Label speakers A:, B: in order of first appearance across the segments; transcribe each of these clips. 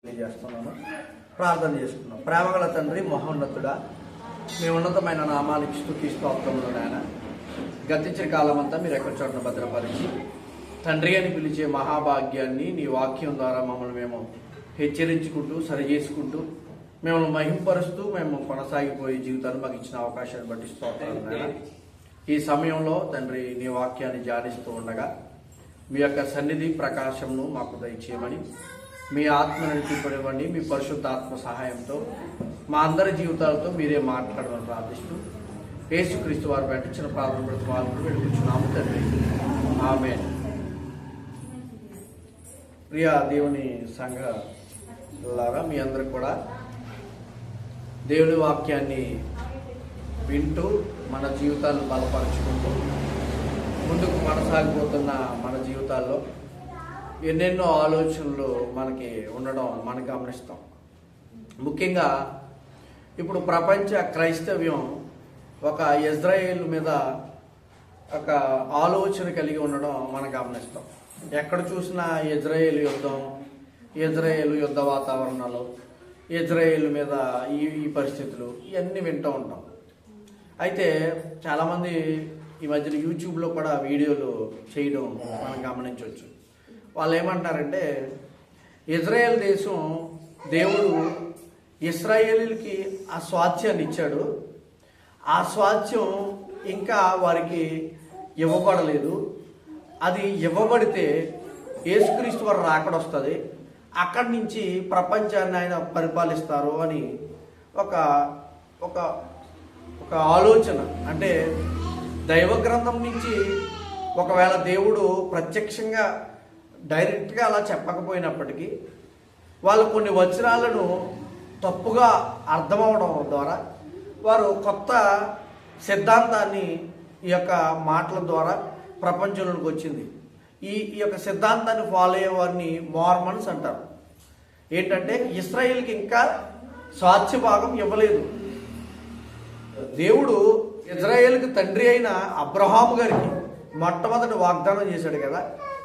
A: తెలియజేస్తున్నాను. ప్రార్థన చేసుకున్నాం. ప్రేమగల తండ్రి, మహోన్నతుడా, మీ ఉన్నతమైన నామానికి స్తుతి స్తోత్రములు నాయన. గతించిన కాలం అంతా మీరు ఎక్కడ చోటను భద్రపరిచి తండ్రి అని పిలిచే మహాభాగ్యాన్ని నీ వాక్యం ద్వారా మమ్మల్ని మేము హెచ్చరించుకుంటూ సరిచేసుకుంటూ మిమ్మల్ని మహింపరుస్తూ మేము కొనసాగిపోయే జీవితాన్ని మాకు ఇచ్చిన అవకాశాన్ని బట్టి స్తోత్రాలు నాయన. ఈ సమయంలో తండ్రి నీ వాక్యాన్ని ధ్యానిస్తూ ఉండగా మీ యొక్క సన్నిధి ప్రకాశంను మాకు దయచేయమని, మీ ఆత్మను నడిపివ్వండి. మీ పరిశుద్ధాత్మ సహాయంతో మా అందరి జీవితాలతో మీరే మాట్లాడమని ప్రార్థిస్తూ యేసుక్రీస్తు వారు పెట్టించిన ప్రార్థన బ్రతుమాలను వెలుగుచున్నాము తండ్రి. ఆమేన్. ప్రియ దేవుని సంఘాలారా, మీ అందరికి కూడా దేవుని వాక్యాన్ని వింటూ మన జీవితాలను బలపరుచుకుంటూ ముందుకు కొనసాగిపోతున్న మన జీవితాల్లో ఎన్నెన్నో ఆలోచనలు మనకి ఉండడం మనం గమనిస్తాం. ముఖ్యంగా ఇప్పుడు ప్రపంచ క్రైస్తవ్యం ఒక ఇజ్రాయేల్ మీద ఒక ఆలోచన కలిగి ఉండడం మనం గమనిస్తాం. ఎక్కడ చూసినా ఇజ్రాయేల్ యుద్ధం, ఇజ్రాయేల్ యుద్ధ వాతావరణాలు, ఇజ్రాయేల్ మీద ఈ పరిస్థితులు ఇవన్నీ వింటూ ఉంటాం. అయితే చాలామంది ఈ మధ్యన యూట్యూబ్లో కూడా వీడియోలు చేయడం మనం గమనించవచ్చు. వాళ్ళు ఏమంటారంటే, ఇజ్రాయేల్ దేశం దేవుడు ఇశ్రాయేలీలకి ఆ స్వాస్థ్యాన్ని ఇచ్చాడు, ఆ స్వాస్థ్యం ఇంకా వారికి ఇవ్వబడలేదు, అది ఇవ్వబడితే యేసుక్రీస్తు వారు రాకడ వస్తుంది, అక్కడి నుంచి ప్రపంచాన్ని ఆయన పరిపాలిస్తారు అని ఒక ఒక ఒక ఆలోచన. అంటే దైవ గ్రంథం నుంచి ఒకవేళ దేవుడు ప్రత్యక్షంగా డైరెక్ట్గా అలా చెప్పకపోయినప్పటికీ వాళ్ళు కొన్ని వచనాలను తప్పుగా అర్థమవడం ద్వారా వారు కొత్త సిద్ధాంతాన్ని ఈ యొక్క మాటల ద్వారా ప్రపంచంలోకి వచ్చింది. ఈ యొక్క సిద్ధాంతాన్ని ఫాలో అయ్యే వారిని మార్మన్స్ అంటారు. ఏంటంటే ఇశ్రాయేల్కి ఇంకా స్వాస్థ్య భాగం ఇవ్వలేదు. దేవుడు ఇజ్రాయేల్కి తండ్రి అయిన అబ్రహాము గారికి మొట్టమొదటి వాగ్దానం చేశాడు కదా,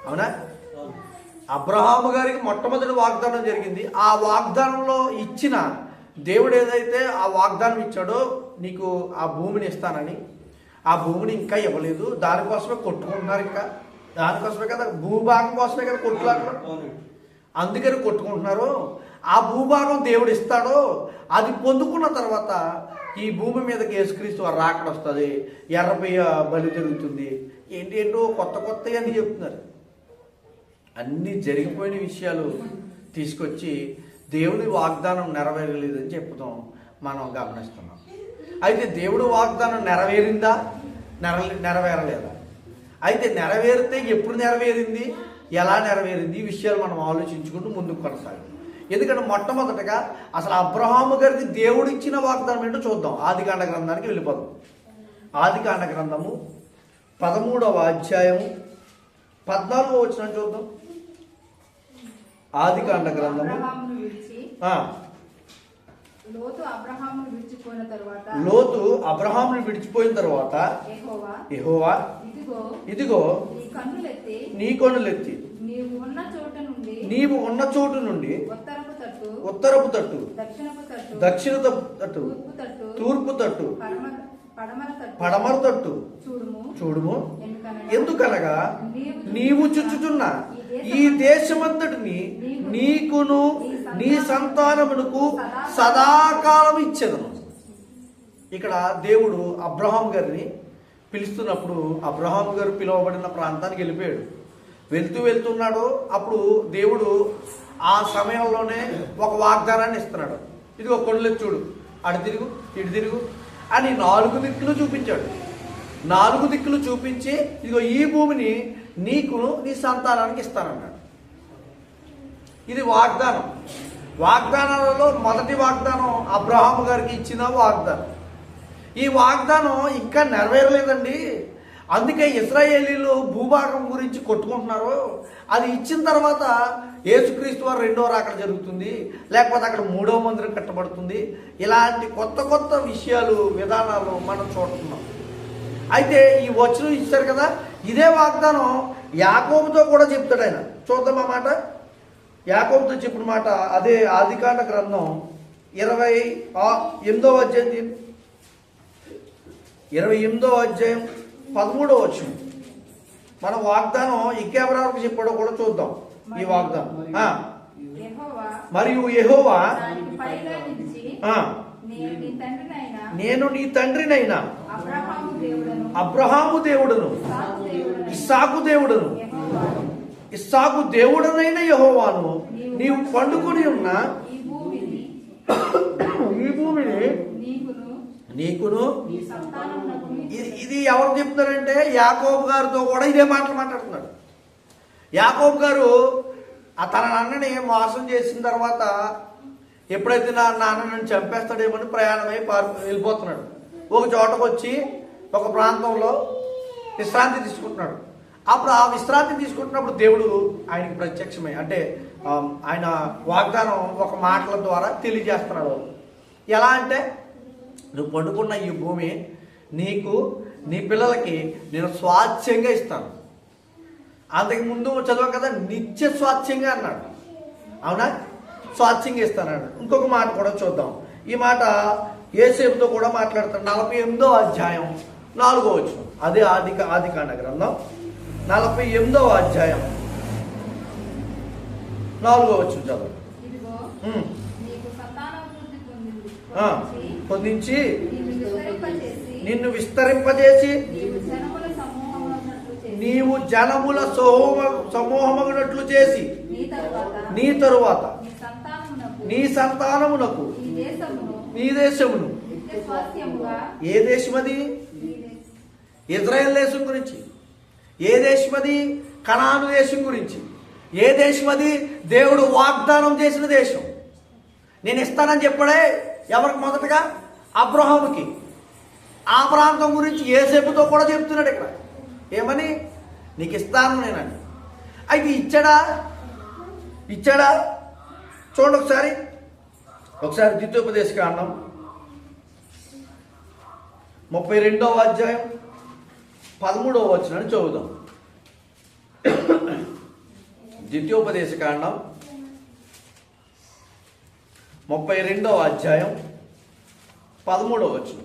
A: అవునా? అబ్రహాము గారికి మొట్టమొదటి వాగ్దానం జరిగింది. ఆ వాగ్దానంలో ఇచ్చిన దేవుడు ఏదైతే ఆ వాగ్దానం ఇచ్చాడో, నీకు ఆ భూమిని ఇస్తానని, ఆ భూమిని ఇంకా ఇవ్వలేదు. దానికోసమే కొట్టుకుంటున్నారు. ఇంకా దానికోసమే కదా, భూభాగం కోసమే కదా కొట్టులాడు, అందుకని కొట్టుకుంటున్నారు. ఆ భూభాగం దేవుడు ఇస్తాడో, అది పొందుకున్న తర్వాత ఈ భూమి మీదకి యేసుక్రీస్తు వారు రాకడ వస్తుంది, ఎర్రపయ్య బలి జరుగుతుంది, ఏంటేంటో కొత్త కొత్తవి అని చెప్తున్నారు. అన్నీ జరిగిపోయిన విషయాలు తీసుకొచ్చి దేవుడి వాగ్దానం నెరవేరలేదని చెప్తాం మనం గమనిస్తున్నాం. అయితే దేవుడు వాగ్దానం నెరవేరిందా, నెరవేరలేదా? అయితే నెరవేరితే ఎప్పుడు నెరవేరింది, ఎలా నెరవేరింది, ఈ విషయాలు మనం ఆలోచించుకుంటూ ముందుకు కొనసాగాలి. ఎందుకంటే మొట్టమొదటగా అసలు అబ్రహాము గారికి దేవుడు ఇచ్చిన వాగ్దానం ఏంటో చూద్దాం. ఆదికాండ గ్రంథానికి వెళ్ళిపోదాం. ఆదికాండ గ్రంథము 13వ అధ్యాయము 14వ వచనం చూద్దాం. ఆదికాండ గ్రంథము లోతు అబ్రహామును విడిచిపోయిన తర్వాత యెహోవా ఇదిగో నీ కన్నులెత్తి నీవు ఉన్న చోటు నుండి ఉత్తరపు తట్టు, దక్షిణ తట్టు, తూర్పు తట్టు, పడమర తట్టు చూడుము. ఎందుకనగా నీవు చుచ్చుచున్న ఈ దేశమంతటిని నీకును నీ సంతానమునకు సదాకాలం ఇచ్చెదను. ఇక్కడ దేవుడు అబ్రహాం గారిని పిలుస్తున్నప్పుడు అబ్రహాం గారు పిలువబడిన ప్రాంతానికి వెళ్ళిపోయాడు. వెళ్తున్నాడు. అప్పుడు దేవుడు ఆ సమయంలోనే ఒక వాగ్దానాన్ని ఇస్తున్నాడు. ఇదిగో కొండలెత్తి చూడు, అటు తిరుగు, ఇటు తిరుగు అని 4 దిక్కులు చూపించాడు. 4 దిక్కులు చూపించి ఇదిగో ఈ భూమిని నీకు నీ సంతానానికి ఇస్తానన్నాడు. ఇది వాగ్దానం. వాగ్దానాలలో మొదటి వాగ్దానం అబ్రహాము గారికి ఇచ్చిన వాగ్దానం. ఈ వాగ్దానం ఇంకా నెరవేరలేదండి. అందుకే ఇశ్రాయేలీలు భూభాగం గురించి కొట్టుకుంటున్నారు. అది ఇచ్చిన తర్వాత యేసుక్రీస్తు వారు 2వ రాకడ జరుగుతుంది, లేకపోతే అక్కడ 3వ మందిరం కట్టబడుతుంది. ఇలాంటి కొత్త కొత్త విషయాలు, విధానాలు మనం చూస్తున్నాం. అయితే ఈ వచనం ఇచ్చారు కదా, ఇదే వాగ్దానం యాకోబుతో కూడా చెప్తాడు ఆయన. చూద్దాం ఆ మాట. యాకోబుతో చెప్పిన మాట అదే ఆదికాండ గ్రంథం 28వ అధ్యాయం 28వ అధ్యాయం 13వ వచనం. మన వాగ్దానం ఇంకెవరెవరికి చెప్పాడో కూడా చూద్దాం. ఈ వాగ్దానం మరియు యెహోవా నేను నీ తండ్రినైనా అబ్రహాము దేవుడును ఇస్సాకు దేవుడును ఇస్సాకు దేవుడనైన యెహోవాను నీవు పండుకొని ఉన్న ఈ భూమిని నీకును. ఇది ఎవరు చెప్తారంటే యాకోబు గారితో కూడా ఇదే మాటలు మాట్లాడుతున్నాడు. యాకోబు గారు తన నాన్నని మోసం చేసిన తర్వాత ఎప్పుడైతే నా నాన్న నన్ను చంపేస్తాడేమని ప్రయాణమై వెళ్ళిపోతున్నాడు. ఒక చోటకు వచ్చి ఒక ప్రాంతంలో విశ్రాంతి తీసుకుంటున్నాడు. అప్పుడు ఆ విశ్రాంతి తీసుకుంటున్నప్పుడు దేవుడు ఆయనకి ప్రత్యక్షమై అంటే ఆయన వాగ్దానం ఒక మాటల ద్వారా తెలియజేస్తున్నాడు. ఎలా అంటే నువ్వు పండుకున్న ఈ భూమి నీకు నీ పిల్లలకి నేను స్వాస్థ్యంగా ఇస్తాను. అంతకు ముందు చదవం కదా, నిత్య స్వాస్థ్యంగా అన్నాడు. అవునా, స్వాస్థ్యంగా ఇస్తానన్నాడు. ఇంకొక మాట కూడా చూద్దాం. ఈ మాట యోసేపుతో కూడా మాట్లాడతాడు. 48వ అధ్యాయం 4వ వచనం. అదే ఆదికాండ గ్రంథం 48వ అధ్యాయం 4వ వచనం చదువు. పొందించి నిన్ను విస్తరింపజేసి నీవు జనముల సమూహమగునట్లు చేసి నీ తరువాత నీ సంతానమునకు నీ దేశమును. ఏ దేశమది? ఇజ్రాయెల్ దేశం గురించి. ఏ దేశమది? కనాను దేశం గురించి. ఏ దేశమది? దేవుడు వాగ్దానం చేసిన దేశం. నేను ఇస్తానని చెప్పాడే ఎవరికి? మొదటగా అబ్రహాముకి. ఆ ప్రాంతం గురించి యోసేపుతో కూడా చెప్తున్నాడు ఇక్కడ. ఏమని? నీకు ఇస్తాను నేనండి. అయితే ఇచ్చాడా చూడండి ఒకసారి ద్వితీయోపదేశకాండం 32వ అధ్యాయం 13వ వచనాన్ని చదువుదాం. ద్వితీయోపదేశకాండం 32వ అధ్యాయం 13వ వచనం.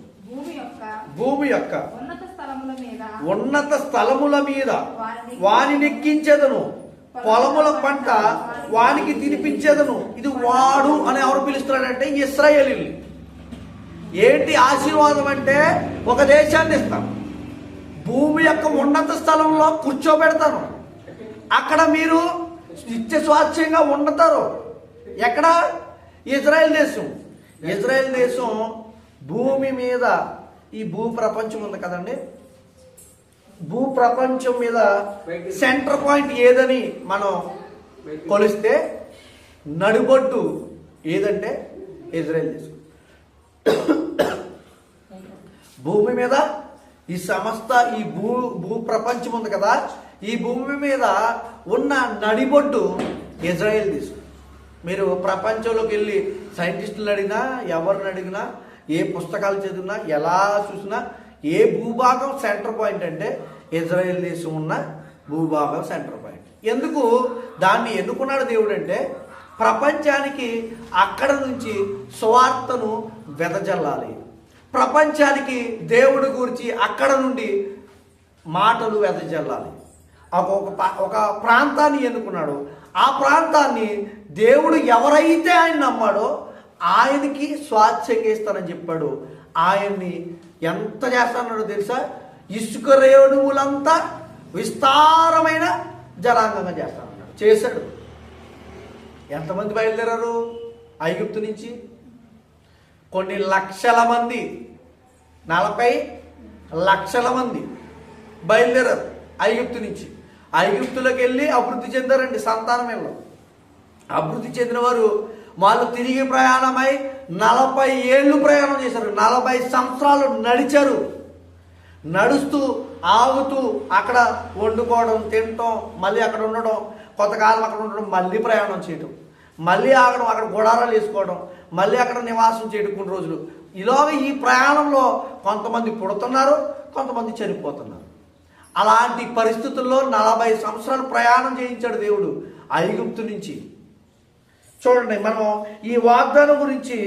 A: భూమి యొక్క ఉన్నత స్థలముల మీద వానినెక్కించెదను, పొలముల పంట వానికి తినిపించేదను. ఇది వాడు అని ఎవరు పిలుస్తున్నాడంటే ఇశ్రాయేలీయులు. ఏంటి ఆశీర్వాదం అంటే? ఒక దేశాన్ని ఇస్తాను, భూమి యొక్క ఉన్నత స్థలంలో కూర్చోబెడతాను, అక్కడ మీరు నిత్య స్వాస్థ్యంగా ఉండతారు. ఎక్కడ? ఇజ్రాయెల్ దేశం. ఇజ్రాయెల్ దేశం భూమి మీద, ఈ భూ ప్రపంచం ఉంది కదండి, భూ ప్రపంచం మీద సెంటర్ పాయింట్ ఏదని మనం కొలిస్తే నడిబొడ్డు ఏదంటే ఇజ్రాయెల్ దేశం. భూమి మీద ఈ సమస్త ఈ భూ ప్రపంచం ఉంది కదా, ఈ భూమి మీద ఉన్న నడిబొడ్డు ఇజ్రాయెల్ దేశం. మీరు ప్రపంచంలోకి వెళ్ళి సైంటిస్టులు అడిగినా, ఎవరిని అడిగినా, ఏ పుస్తకాలు చదివినా, ఎలా చూసినా ఏ భూభాగం సెంటర్ పాయింట్ అంటే ఇజ్రాయెల్ దేశం ఉన్న భూభాగం సెంటర్ పాయింట్. ఎందుకు దాన్ని ఎన్నుకున్నాడు దేవుడు అంటే ప్రపంచానికి అక్కడ నుంచి సువార్తను వెదజల్లాలి. ప్రపంచానికి దేవుడి గురించి అక్కడ నుండి మాటలు వెదజల్లాలి. ఒక ప్రాంతాన్ని ఎన్నుకున్నాడు. ఆ ప్రాంతాన్ని దేవుడు ఎవరైతే ఆయన నమ్మాడో ఆయనకి స్వాస్థ్యంగా ఇస్తానని చెప్పాడు. ఆయన్ని ఎంత చేస్తానో తెలుసా? ఇసుక రేణువులంతా విస్తారమైన జనాంగంగా చేస్తానన్నాడు. చేశాడు. ఎంతమంది బయలుదేరారు ఐగుప్తు నుంచి? కొన్ని లక్షల మంది, 40 లక్షల మంది బయలుదేరారు ఐగుప్తు నుంచి. ఐగుప్తులోకి వెళ్ళి అభివృద్ధి చెందారండి. సంతానం వెళ్ళం అభివృద్ధి చెందిన వారు వాళ్ళు తిరిగి ప్రయాణమై 40 ఏళ్ళు ప్రయాణం చేశారు. 40 సంవత్సరాలు నడిచారు. నడుస్తూ ఆగుతూ అక్కడ వండుకోవడం, తినటం, మళ్ళీ అక్కడ ఉండడం, కొంతకాలం అక్కడ ఉండడం, మళ్ళీ ప్రయాణం చేయడం, మళ్ళీ ఆగడం, అక్కడ గుడారాలు వేసుకోవడం, మళ్ళీ అక్కడ నివాసం చేయడం కొన్ని రోజులు. ఇలాగ ఈ ప్రయాణంలో కొంతమంది పుడుతున్నారు, కొంతమంది చనిపోతున్నారు. అలాంటి పరిస్థితుల్లో 40 సంవత్సరాలు ప్రయాణం చేయించాడు దేవుడు ఐగుప్తు నుంచి. చూడండి, మనం ఈ వాగ్దానం గురించి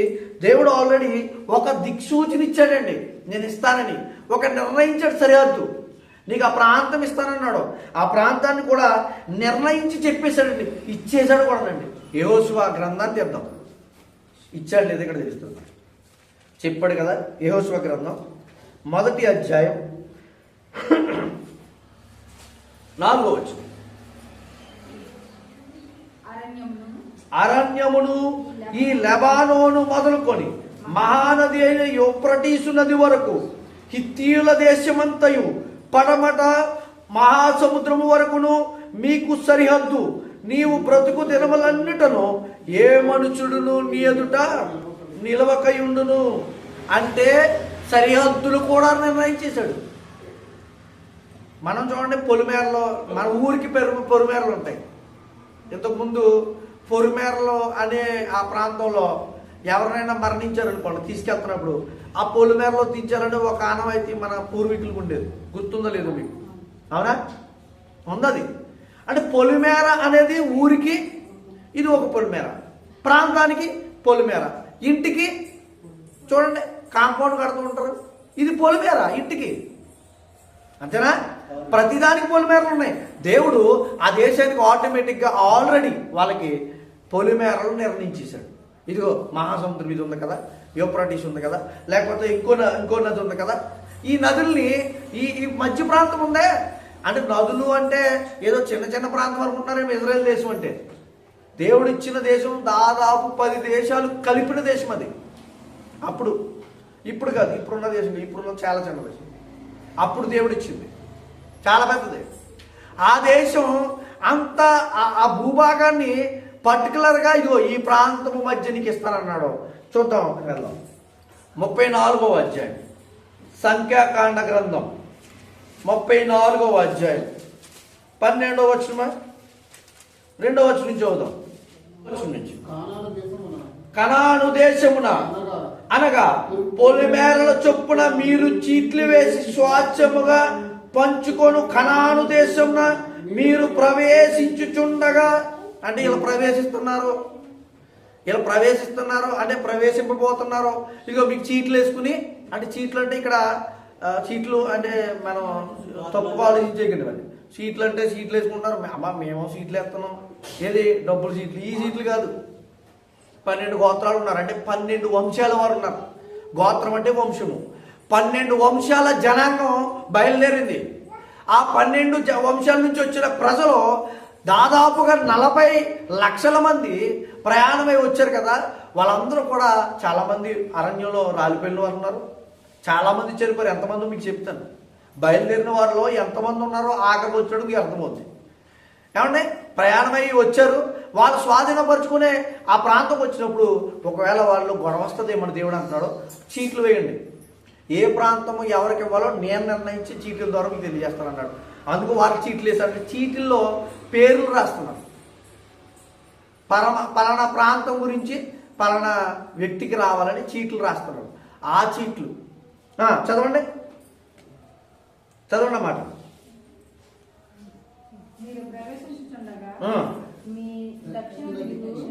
A: దేవుడు ఆల్రెడీ ఒక దిక్సూచన ఇచ్చాడండి. నేను ఇస్తానని ఒక నిర్ణయించాడు సరిహద్దు. నీకు ఆ ప్రాంతం ఇస్తానన్నాడు. ఆ ప్రాంతాన్ని కూడా నిర్ణయించి చెప్పేశాడండి, ఇచ్చేశాడు కూడానండి. యెహోషువ గ్రంథాన్ని తెద్దాం. ఇచ్చాడు లేదు ఇక్కడ తెలుస్తుంది. చెప్పాడు కదా. యెహోషువ గ్రంథం 1వ అధ్యాయం 4వ వచనం. అరణ్యమును ఈ లెబానోను మొదలుకొని మహానది అయిన యూఫ్రటీసు నది వరకు, హిత్తీయుల దేశమంతయు పడమట మహాసముద్రము వరకును మీకు సరిహద్దు. నీవు బ్రతుకు దినములన్నిటను ఏ మనుషుడును నీ ఎదుట నిలవకయుండును. అంటే సరిహద్దులు కూడా నిర్ణయించేశాడు. మనం చూడండి, పొలిమేరలో మన ఊరికి పొలిమేరలు ఉంటాయి. ఇంతకుముందు పొలిమేరలో అనే ఆ ప్రాంతంలో ఎవరైనా మరణించారనుకోండి, తీసుకెళ్తున్నప్పుడు ఆ పొలిమేరలో తీర్చాలని ఒక ఆనవాయితీ మన పూర్వీకులకు ఉండేది. గుర్తుందో లేదు మీకు? అవునా? ఉన్నది. అంటే పొలిమేర అనేది ఊరికి ఇది ఒక పొలిమేర, ప్రాంతానికి పొలిమేర, ఇంటికి చూడండి కాంపౌండ్ కడుతూ ఉంటారు, ఇది పొలిమేర ఇంటికి. అంతేనా? ప్రతిదానికి పొలిమేరలు ఉన్నాయి. దేవుడు ఆ దేశానికి ఆటోమేటిక్గా ఆల్రెడీ వాళ్ళకి పొలిమేరలు నిర్ణయించేశాడు. ఇదిగో మహాసముద్రం ఇది ఉంది కదా, యూఫ్రటీస్ ఉంది కదా, లేకపోతే ఇంకో నది ఉంది కదా. ఈ నదుల్ని ఈ మధ్య ప్రాంతం ఉందే. అంటే నదులు అంటే ఏదో చిన్న చిన్న ప్రాంతం అనుకుంటున్నారేమో ఇజ్రాయెల్ దేశం అంటే. దేవుడు ఇచ్చిన దేశం దాదాపు 10 దేశాలు కలిపిన దేశం అది. అప్పుడు ఇప్పుడు కాదు, ఇప్పుడున్న దేశం, ఇప్పుడున్న చాలా చిన్న దేశం. అప్పుడు దేవుడు ఇచ్చింది చాలా పెద్దది. ఆ దేశం అంత ఆ భూభాగాన్ని పర్టికులర్గా ఇదిగో ఈ ప్రాంతము మధ్య నీకు ఇస్తానన్నాడు. చూద్దాం, వెళ్దాం. 34వ అధ్యాయం సంఖ్యాకాండ గ్రంథం 34వ అధ్యాయం 12వ వచనమా 2వ వచనం నుంచి చదువుదాం. నుంచి కనాను దేశమున అనగా పొలిమేరల చొప్పున మీరు చీట్లు వేసి స్వాచ్ఛముగా పంచుకొను కనాను దేశమున మీరు ప్రవేశించుచుండగా, అంటే ఇలా ప్రవేశిస్తున్నారు అంటే ప్రవేశింపబోతున్నారు. ఇక మీకు చీట్లు వేసుకుని, అంటే చీట్లు అంటే ఇక్కడ చీట్లు అంటే మనం తప్పు ఆలోచించేయండి. మరి సీట్లు అంటే సీట్లు వేసుకుంటారు. అమ్మ మేము సీట్లు వేస్తున్నాం, ఏది డబ్బులు సీట్లు, ఈ సీట్లు కాదు. 12 గోత్రాలు ఉన్నారు, అంటే 12 వంశాల వారు ఉన్నారు. గోత్రం అంటే వంశము. 12 వంశాల జనాంగం బయలుదేరింది. ఆ 12 వంశాల నుంచి వచ్చిన ప్రజలు దాదాపుగా 40 లక్షల మంది ప్రయాణమై వచ్చారు కదా. వాళ్ళందరూ కూడా చాలామంది అరణ్యంలో రాలిపోయిన వారు ఉన్నారు, చాలామంది చనిపోయారు. ఎంతమంది మీకు చెప్తాను. బయలుదేరిన వారిలో ఎంతమంది ఉన్నారో ఆఖరికి వచ్చాడు మీకు అర్థమవుతుంది. ఏమంటే ప్రయాణమై వచ్చారు. వాళ్ళు స్వాధీనపరుచుకునే ఆ ప్రాంతం వచ్చినప్పుడు ఒకవేళ వాళ్ళు గొడవ వస్తుంది మన దేవుడు అంటున్నాడు, చీట్లు వేయండి. ఏ ప్రాంతము ఎవరికి ఇవ్వాలో నేను నిర్ణయించి చీట్ల ద్వారా మీకు తెలియజేస్తాను అన్నాడు. అందుకు వారికి చీట్లు వేశారంటే చీటిల్లో పేర్లు రాస్తున్నారు. పలానా ప్రాంతం గురించి పలానా వ్యక్తికి రావాలని చీట్లు రాస్తున్నారు. ఆ చీట్లు చదవండి అన్నమాట.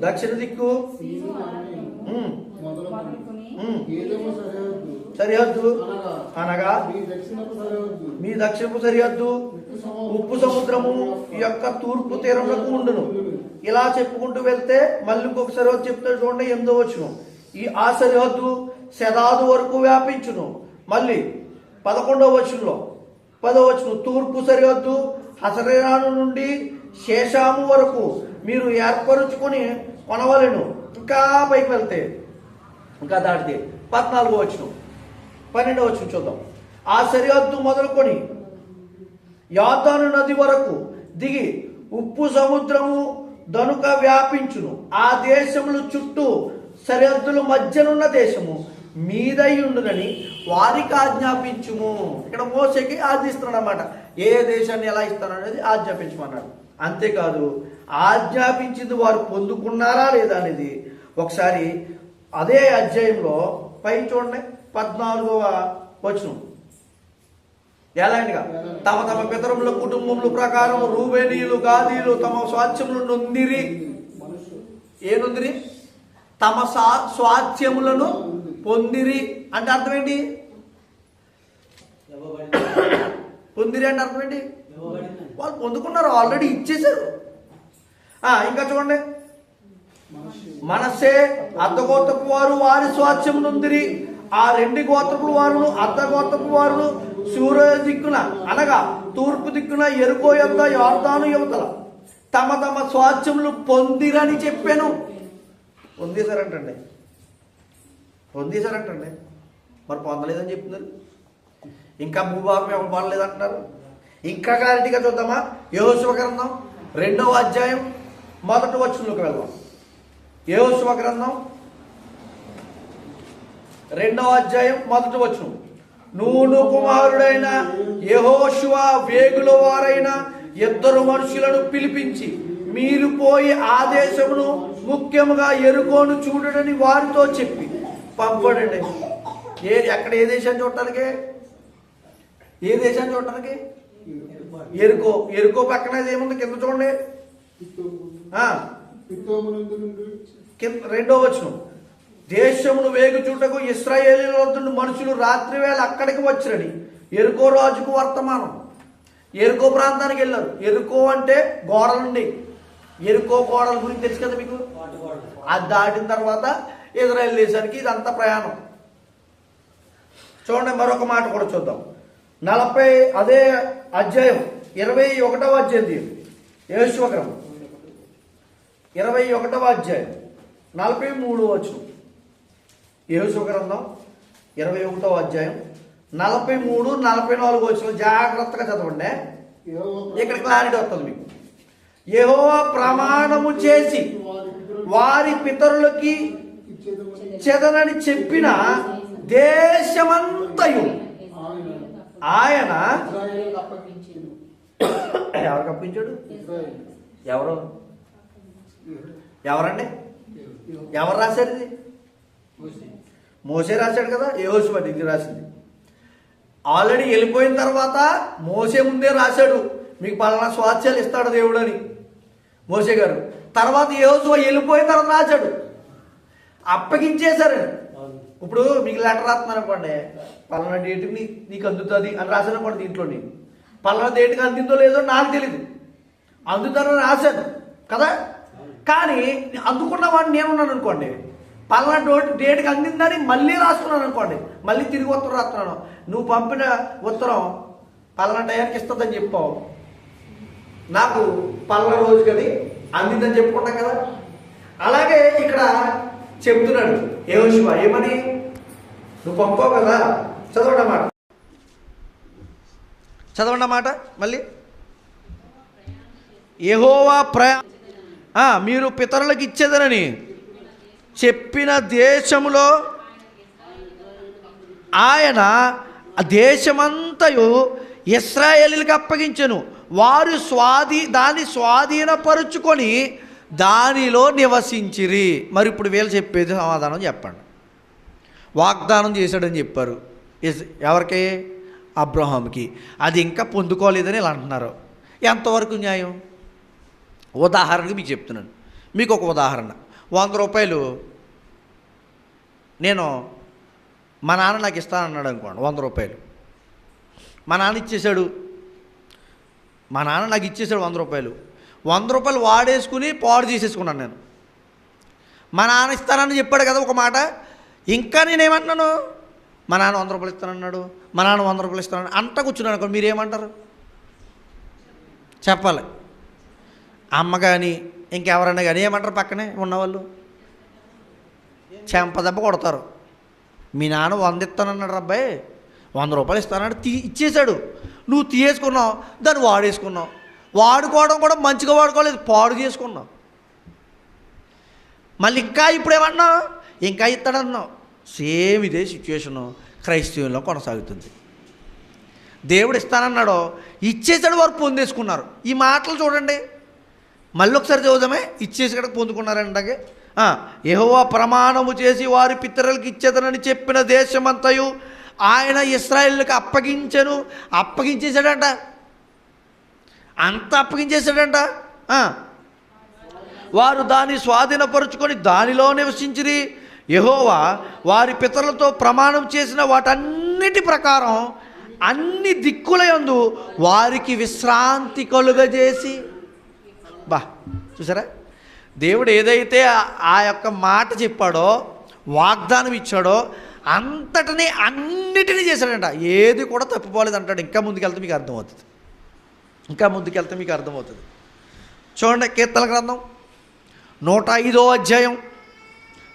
A: దక్షిణ దిక్కు సరిహద్దు అనగా మీ దక్షిణపు సరిహద్దు ఉప్పు సముద్రము యొక్క తూర్పు తీరములకు ఉండును. ఇలా చెప్పుకుంటూ వెళ్తే మళ్ళీ ఇంకొక సరిహద్దు చెప్తాడు చూడండి, 8వ వచనం. ఆ సరిహద్దు శదాదు వరకు వ్యాపించును. మళ్ళీ 11వ వచనంలో 10వ వచనం తూర్పు సరిహద్దు హసరేనాను నుండి శేషాము వరకు మీరు ఏర్పరుచుకొని కొనవలెను. ఇంకా పైకి వెళ్తే ఇంకా దాటితే 14వ వచనం 12వ వచనం చూద్దాం. ఆ సరిహద్దు మొదలుకొని యార్దాను నది వరకు దిగి ఉప్పు సముద్రము దనుక వ్యాపించును. ఆ దేశములు చుట్టూ సరిహద్దుల మధ్యనున్న దేశము మీదై ఉండునని వారికి ఆజ్ఞాపించుము. ఇక్కడ మోసేకి ఆజ్ఞిస్తున్నాడు అన్నమాట. ఏ దేశాన్ని ఎలా ఇస్తాను అనేది ఆజ్ఞాపించమన్నాడు. అంతేకాదు ఆజ్ఞాపించింది వారు పొందుకున్నారా లేదా అనేది ఒకసారి అదే అధ్యాయంలో పై చూడండి 14వ వచనం. ఎలాంటిగా తమ తమ పితరుల కుటుంబముల ప్రకారం రూబేనీయులు గాదీలు తమ స్వాస్థ్యములు నొందిరి. ఏనుందిరి? తమ స్వాస్థ్యములను పొందిరి అంటే అర్థం ఏంటి? పొందిరి అంటే అర్థం ఏంటి? వాళ్ళు పొందుకున్నారు, ఆల్రెడీ ఇచ్చేశారు. ఇంకా చూడండి, మనస్సే అర్ధగోత్రపు వారు వారి స్వాస్థ్యము నొందిరి. ఆ 2 గోత్రపుల వారును అర్ధగోత్రపు వారును సూర్య దిక్కున అనగా తూర్పు దిక్కున యెరికో యొద్ద యొర్దాను యువతల తమ తమ స్వాస్థ్యములు పొందిరని చెప్పాను. పొందేశారంటండి. మరి పొందలేదని చెప్తున్నారు. ఇంకా భూభాగం ఎవరు పొందలేదంటున్నారు. ఇంకా క్లారిటీగా చూద్దామా? యెహోషువ గ్రంథం 2వ అధ్యాయం 1వ వచనంలోకి వెళ్దాం. యెహోషువ గ్రంథం 2వ అధ్యాయం 1వ వచనం. నూను కుమారుడైన యెహోషువ వేగుల వారైన 2 మనుషులను పిలిపించి మీరు పోయి ఆ దేశమును ముఖ్యముగా యెరికోను చూడడని వారితో చెప్పి పంపడండి. ఎక్కడ? ఏ దేశాన్ని చూడటానికి? ఎరుకో పక్కన ఏముంది? కింద చూడండి, 2వ వచనం. దేశమును వేగు చూటకు ఇశ్రాయేలీయుల వద్ద మనుషులు రాత్రి వేళ అక్కడికి వచ్చిరని యెరికో రాజుకు వర్తమానం. యెరికో ప్రాంతానికి వెళ్ళారు. యెరికో అంటే గోడలుండి. యెరికో గోడల గురించి తెలుసు కదా మీకు. అది దాటిన తర్వాత ఇజ్రాయేల్ దేశానికి ఇదంతా ప్రయాణం. చూడండి, మరొక మాట కూడా చూద్దాం. అదే అధ్యాయం 21వ అధ్యాయం, యెహోషువ గ్రంథం 21వ అధ్యాయం 43వ వచనం. యెహోషువ గ్రంథం 21వ అధ్యాయం 43, 44 వచనం జాగ్రత్తగా చదవండి. ఇక్కడ క్లారిటీ వస్తుంది మీకు. యెహోవా ప్రమాణము చేసి వారి పితరులకి చెదనని చెప్పిన దేశమంతయు ఆయన ఎవరికి అప్పించాడు? ఎవరండి? ఎవరు రాశారు ఇది? మోసే రాశాడు కదా. యెహోషువ దగ్గర రాసింది. ఆల్రెడీ వెళ్ళిపోయిన తర్వాత మోసే ముందే రాశాడు, మీకు పలానా స్వాస్థ్యాలు ఇస్తాడు దేవుడు అని మోసే గారు. తర్వాత యెహోషువ వెళ్ళిపోయిన తర్వాత రాశాడు, అప్పగించేశారు. ఇప్పుడు మీకు లెటర్ రాస్తున్నాను అనుకోండి, పలానా డేట్కి నీకు అందుతుంది అని రాశాను అనుకోండి. దీంట్లో నేను పలానా డేట్కి అందిందో లేదో నాకు తెలియదు, అందుతానని రాశాను కదా. కానీ అందుకున్న వాడిని నేనున్నాను అనుకోండి, పలానా డేట్కి అందిందని మళ్ళీ రాసుకున్నాను అనుకోండి, మళ్ళీ తిరిగి ఉత్తరం రాస్తున్నాను, నువ్వు పంపిన ఉత్తరం పలానా టయానికి ఇస్తుందని చెప్పావు, నాకు పలానా రోజుకి అది అందిందని చెప్పుకుంటాం కదా. అలాగే ఇక్కడ చెప్తున్నాడు యెహోషువ ఏమని? నువ్వు పంపావు కదా. చదవండి మాట మళ్ళీ. యెహోవా మీరు పితరులకు ఇచ్చేదనని చెప్పిన దేశములో ఆయన దేశమంతయు ఇశ్రాయేలీయులకు అప్పగించెను. వారు దాన్ని స్వాధీనపరుచుకొని దానిలో నివసించిరి. మరి ఇప్పుడు వీళ్ళు చెప్పేది సమాధానం చెప్పండి. వాగ్దానం చేశాడని చెప్పారు ఎవరికి? అబ్రహాముకి. అది ఇంకా పొందుకోలేదని ఇలా అంటున్నారు. ఎంతవరకు న్యాయం? ఉదాహరణకి మీకు చెప్తున్నాను. మీకు ఒక ఉదాహరణ. 100 రూపాయలు నేను మా నాన్న నాకు ఇస్తానన్నాడు అనుకోండి. 100 రూపాయలు మా నాన్న ఇచ్చేశాడు. మా నాన్న నాకు ఇచ్చేసాడు 100 రూపాయలు. 100 రూపాయలు వాడేసుకుని పాడు చేసేసుకున్నాను నేను. మా నాన్న ఇస్తానని చెప్పాడు కదా ఒక మాట. ఇంకా నేనేమంటున్నాను? మా నాన్న 100 రూపాయలు ఇస్తానన్నాడు, మా నాన్న 100 రూపాయలు ఇస్తానన్నాడు అంతా కూర్చున్నాను అనుకోండి. మీరేమంటారు చెప్పాలి. అమ్మ కానీ ఇంకెవరన్నా కానీ ఏమంటారు? పక్కనే ఉన్నవాళ్ళు చెంపదెబ్బ కొడతారు. మీ నాన్న 100 ఇస్తానన్నాడు అబ్బాయి, 100 రూపాయలు ఇస్తానన్నాడు, ఇచ్చేశాడు. నువ్వు తీసుకున్నావు, దాన్ని వాడేసుకున్నావు. వాడుకోవడం కూడా మంచిగా వాడుకోలేదు, పాడు చేసుకున్నావు. మళ్ళీ ఇంకా ఇప్పుడు ఏమన్నావు? ఇంకా ఇస్తాడన్నావు. సేమ్ ఇదే సిచ్యువేషను క్రైస్తవుల్లో కొనసాగుతుంది. దేవుడు ఇస్తానన్నాడో ఇచ్చేసాడు, వారు పొందేసుకున్నారు. ఈ మాటలు చూడండి, మళ్ళీ ఒకసారి చదువుదామే. ఇచ్చేసి కూడా పొందుకున్నారంటే యెహోవా ప్రమాణము చేసి వారి పితరులకు ఇచ్చేదనని చెప్పిన దేశమంతయు ఆయన ఇశ్రాయేలులకు అప్పగించెను. అప్పగించేశాడంట, అంత అప్పగించేశాడంట. వారు దాన్ని స్వాధీనపరుచుకొని దానిలో నివసించిరి. యెహోవా వారి పితరులతో ప్రమాణం చేసిన వాటన్నిటి ప్రకారం అన్ని దిక్కులయందు వారికి విశ్రాంతి కలుగజేసి. చూసారా, దేవుడు ఏదైతే ఆ యొక్క మాట చెప్పాడో, వాగ్దానం ఇచ్చాడో అన్నిటినీ చేశాడంట. ఏది కూడా తప్పిపోలేదు అంటాడు. ఇంకా ముందుకెళ్తే మీకు అర్థమవుతుంది. చూడండి, కీర్తనల గ్రంథం 105వ అధ్యాయం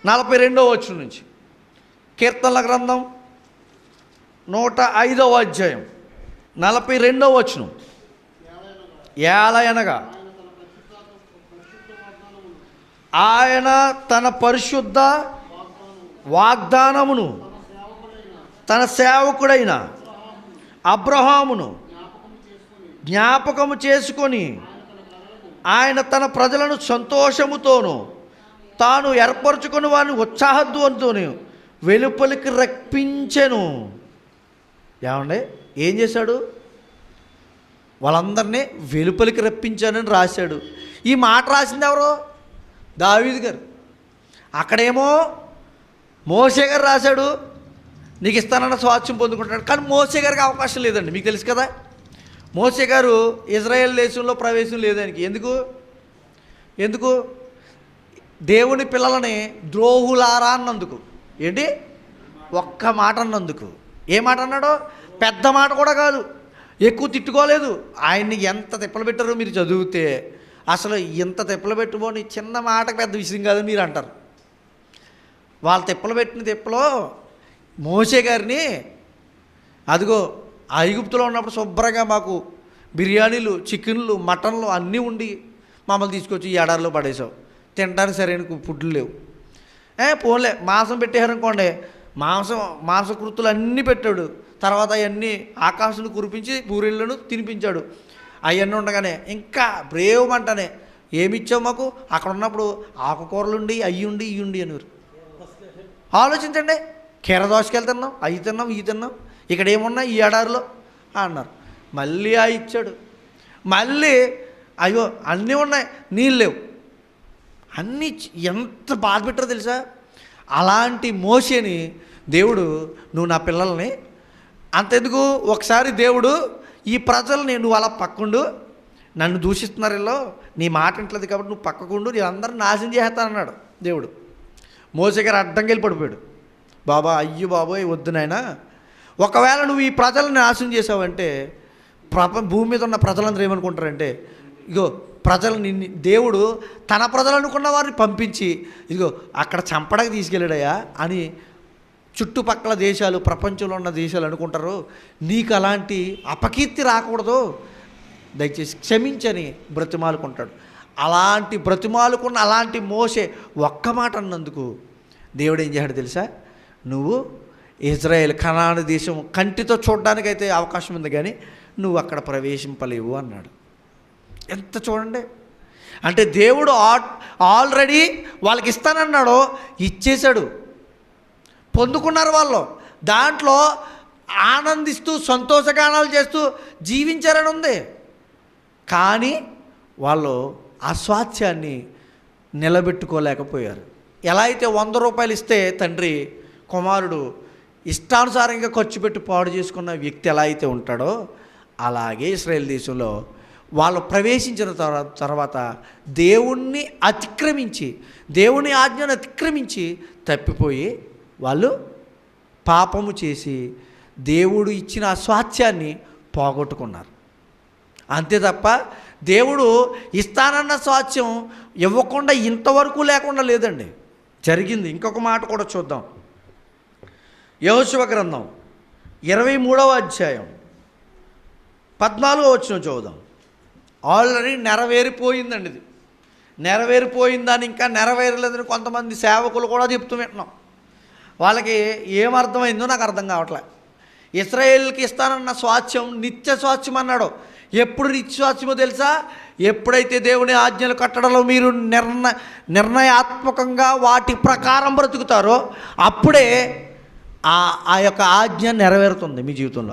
A: 42వ వచనం నుంచి. కీర్తనల గ్రంథం 105వ అధ్యాయం 42వ వచనం. ఏలయనగా ఆయన తన పరిశుద్ధ వాగ్దానమును తన సేవకుడైన అబ్రహామును జ్ఞాపకము చేసుకొని ఆయన తన ప్రజలను సంతోషముతోనూ తాను ఏర్పరచుకుని వారిని ఉత్సాహధ్వంతోను వెలుపలికి రప్పించెను. ఏమండి, ఏం చేశాడు? వాళ్ళందరినీ వెలుపలికి రప్పించానని రాశాడు. ఈ మాట రాసింది ఎవరు? దావీదు గారు. అక్కడేమో మోషే గారు రాశాడు, నీకు ఇస్తానన్న స్వాస్థ్యం పొందుకుంటాడు. కానీ మోషే గారికి అవకాశం లేదండి, మీకు తెలుసు కదా. మోషే గారు ఇజ్రాయెల్ దేశంలో ప్రవేశం లేదానికి. ఎందుకు? దేవుని పిల్లలని ద్రోహులారా అన్నందుకు. ఏంటి? ఒక్క మాట అన్నందుకు. ఏ మాట అన్నాడో? పెద్ద మాట కూడా కాదు, ఎక్కువ తిట్టుకోలేదు. ఆయన్ని ఎంత తిప్పలు పెట్టారో మీరు చదివితే అసలు ఇంత తిప్పలు పెట్టుకోని చిన్న మాటకు పెద్ద విషయం కాదని మీరు అంటారు. వాళ్ళు తిప్పలు పెట్టిన తిప్పలో మోషే గారిని, అదిగో ఐగుప్తులో ఉన్నప్పుడు శుభ్రంగా మాకు బిర్యానీలు, చికెన్లు, మటన్లు అన్నీ ఉండి మమ్మల్ని తీసుకొచ్చి ఈ ఎడారిలో పడేసావు, తినడానికి సరైన ఫుడ్లు లేవు. పోన్లే మాంసం పెట్టేశారనుకోండి, మాంసకృతులు అన్నీ పెట్టాడు. తర్వాత అవన్నీ ఆకాశను కురిపించి పూరీలను తినిపించాడు. అవన్నీ ఉండగానే ఇంకా బ్రేవమంటనే ఏమిచ్చావు మాకు? అక్కడ ఉన్నప్పుడు ఆకుకూరలుండి అయ్యుండి ఇయ్యుండి అనేవారు. ఆలోచించండి, కీర దోసకాయలు తిన్నాం, అవి తిన్నాం, ఇవి తిన్నాం, ఇక్కడ ఏమున్నా ఈ ఎడారిలో అన్నారు. మళ్ళీ ఆ ఇచ్చాడు. మళ్ళీ అయ్యో అన్నీ ఉన్నాయి, నీళ్ళు లేవు, అన్నీ ఎంత బాధ పెట్టారో తెలుసా? అలాంటి మోషేని దేవుడు, నువ్వు నా పిల్లల్ని అంతెందుకు, ఒకసారి దేవుడు ఈ ప్రజల్ని నువ్వు అలా పక్కుండు, నన్ను దూషిస్తున్నారు వీళ్ళు, నీ మాట ఇంట్లేదు కాబట్టి నువ్వు పక్కకుండు, నేను అందరిని నాశనం చేస్తానన్నాడు దేవుడు. మోషే గారు అడ్డంగా వెళ్ళి పడిపోయాడు. అయ్యో బాబోయ్ వద్దు నాయనా, ఒకవేళ నువ్వు ఈ ప్రజలను నాశనం చేసావంటే భూమి మీద ఉన్న ప్రజలందరూ ఏమనుకుంటారంటే, ఇగో ప్రజలని దేవుడు తన ప్రజలు అనుకున్న వారిని పంపించి ఇదిగో అక్కడ చంపడానికి తీసుకెళ్ళాడయా అని చుట్టుపక్కల దేశాలు, ప్రపంచంలో ఉన్న దేశాలు అనుకుంటారు. నీకు అలాంటి అపకీర్తి రాకూడదు, దయచేసి క్షమించని బ్రతిమాలుకుంటాడు. అలాంటి బ్రతిమాలుకున్న అలాంటి మోషే ఒక్క మాట అన్నందుకు దేవుడు ఏం చేశాడు తెలుసా? నువ్వు ఇజ్రాయేల్ కనాను దేశం కంటితో చూడడానికైతే అవకాశం ఉంది, కానీ నువ్వు అక్కడ ప్రవేశింపలేవు అన్నాడు. ఎంత చూడండి, అంటే దేవుడు ఆల్రెడీ వాళ్ళకి ఇస్తానన్నాడో ఇచ్చేశాడు, పొందుకున్నారు వాళ్ళు, దాంట్లో ఆనందిస్తూ సంతోషగానాలు చేస్తూ జీవించారని ఉంది. కానీ వాళ్ళు ఆ స్వాస్థ్యాన్ని నిలబెట్టుకోలేకపోయారు. ఎలా అయితే 100 రూపాయలు ఇస్తే తండ్రి కుమారుడు ఇష్టానుసారంగా ఖర్చు పెట్టి పాడు చేసుకున్న వ్యక్తి ఎలా అయితే ఉంటాడో, అలాగే ఇశ్రాయేల్ దేశంలో వాళ్ళు ప్రవేశించిన తర్వాత దేవుణ్ణి అతిక్రమించి, దేవుని ఆజ్ఞను అతిక్రమించి తప్పిపోయి వాళ్ళు పాపము చేసి దేవుడు ఇచ్చిన ఆ స్వాస్థ్యాన్ని పోగొట్టుకున్నారు. అంతే తప్ప దేవుడు ఇస్తానన్న స్వాస్థ్యం ఇవ్వకుండా ఇంతవరకు లేకుండా లేదండి, జరిగింది. ఇంకొక మాట కూడా చూద్దాం. యెహోషువ గ్రంథం 23వ అధ్యాయం 14వ వచనం చూద్దాం. ఆల్రెడీ నెరవేరిపోయిందండి ఇది. నెరవేరిపోయిందని ఇంకా నెరవేరలేదని కొంతమంది సేవకులు కూడా చెప్తూ వింటున్నాం. వాళ్ళకి ఏమర్థమైందో నాకు అర్థం కావట్లే. ఇశ్రాయేలుకి ఇస్తానన్న స్వాస్థ్యం నిత్య స్వాస్థ్యం అన్నాడు. ఎప్పుడు నిత్య స్వాస్థ్యమో తెలుసా? ఎప్పుడైతే దేవుని ఆజ్ఞలు కట్టడంలో మీరు నిర్ణయాత్మకంగా వాటి ప్రకారం బ్రతుకుతారో అప్పుడే ఆ యొక్క ఆజ్ఞ నెరవేరుతుంది మీ జీవితంలో.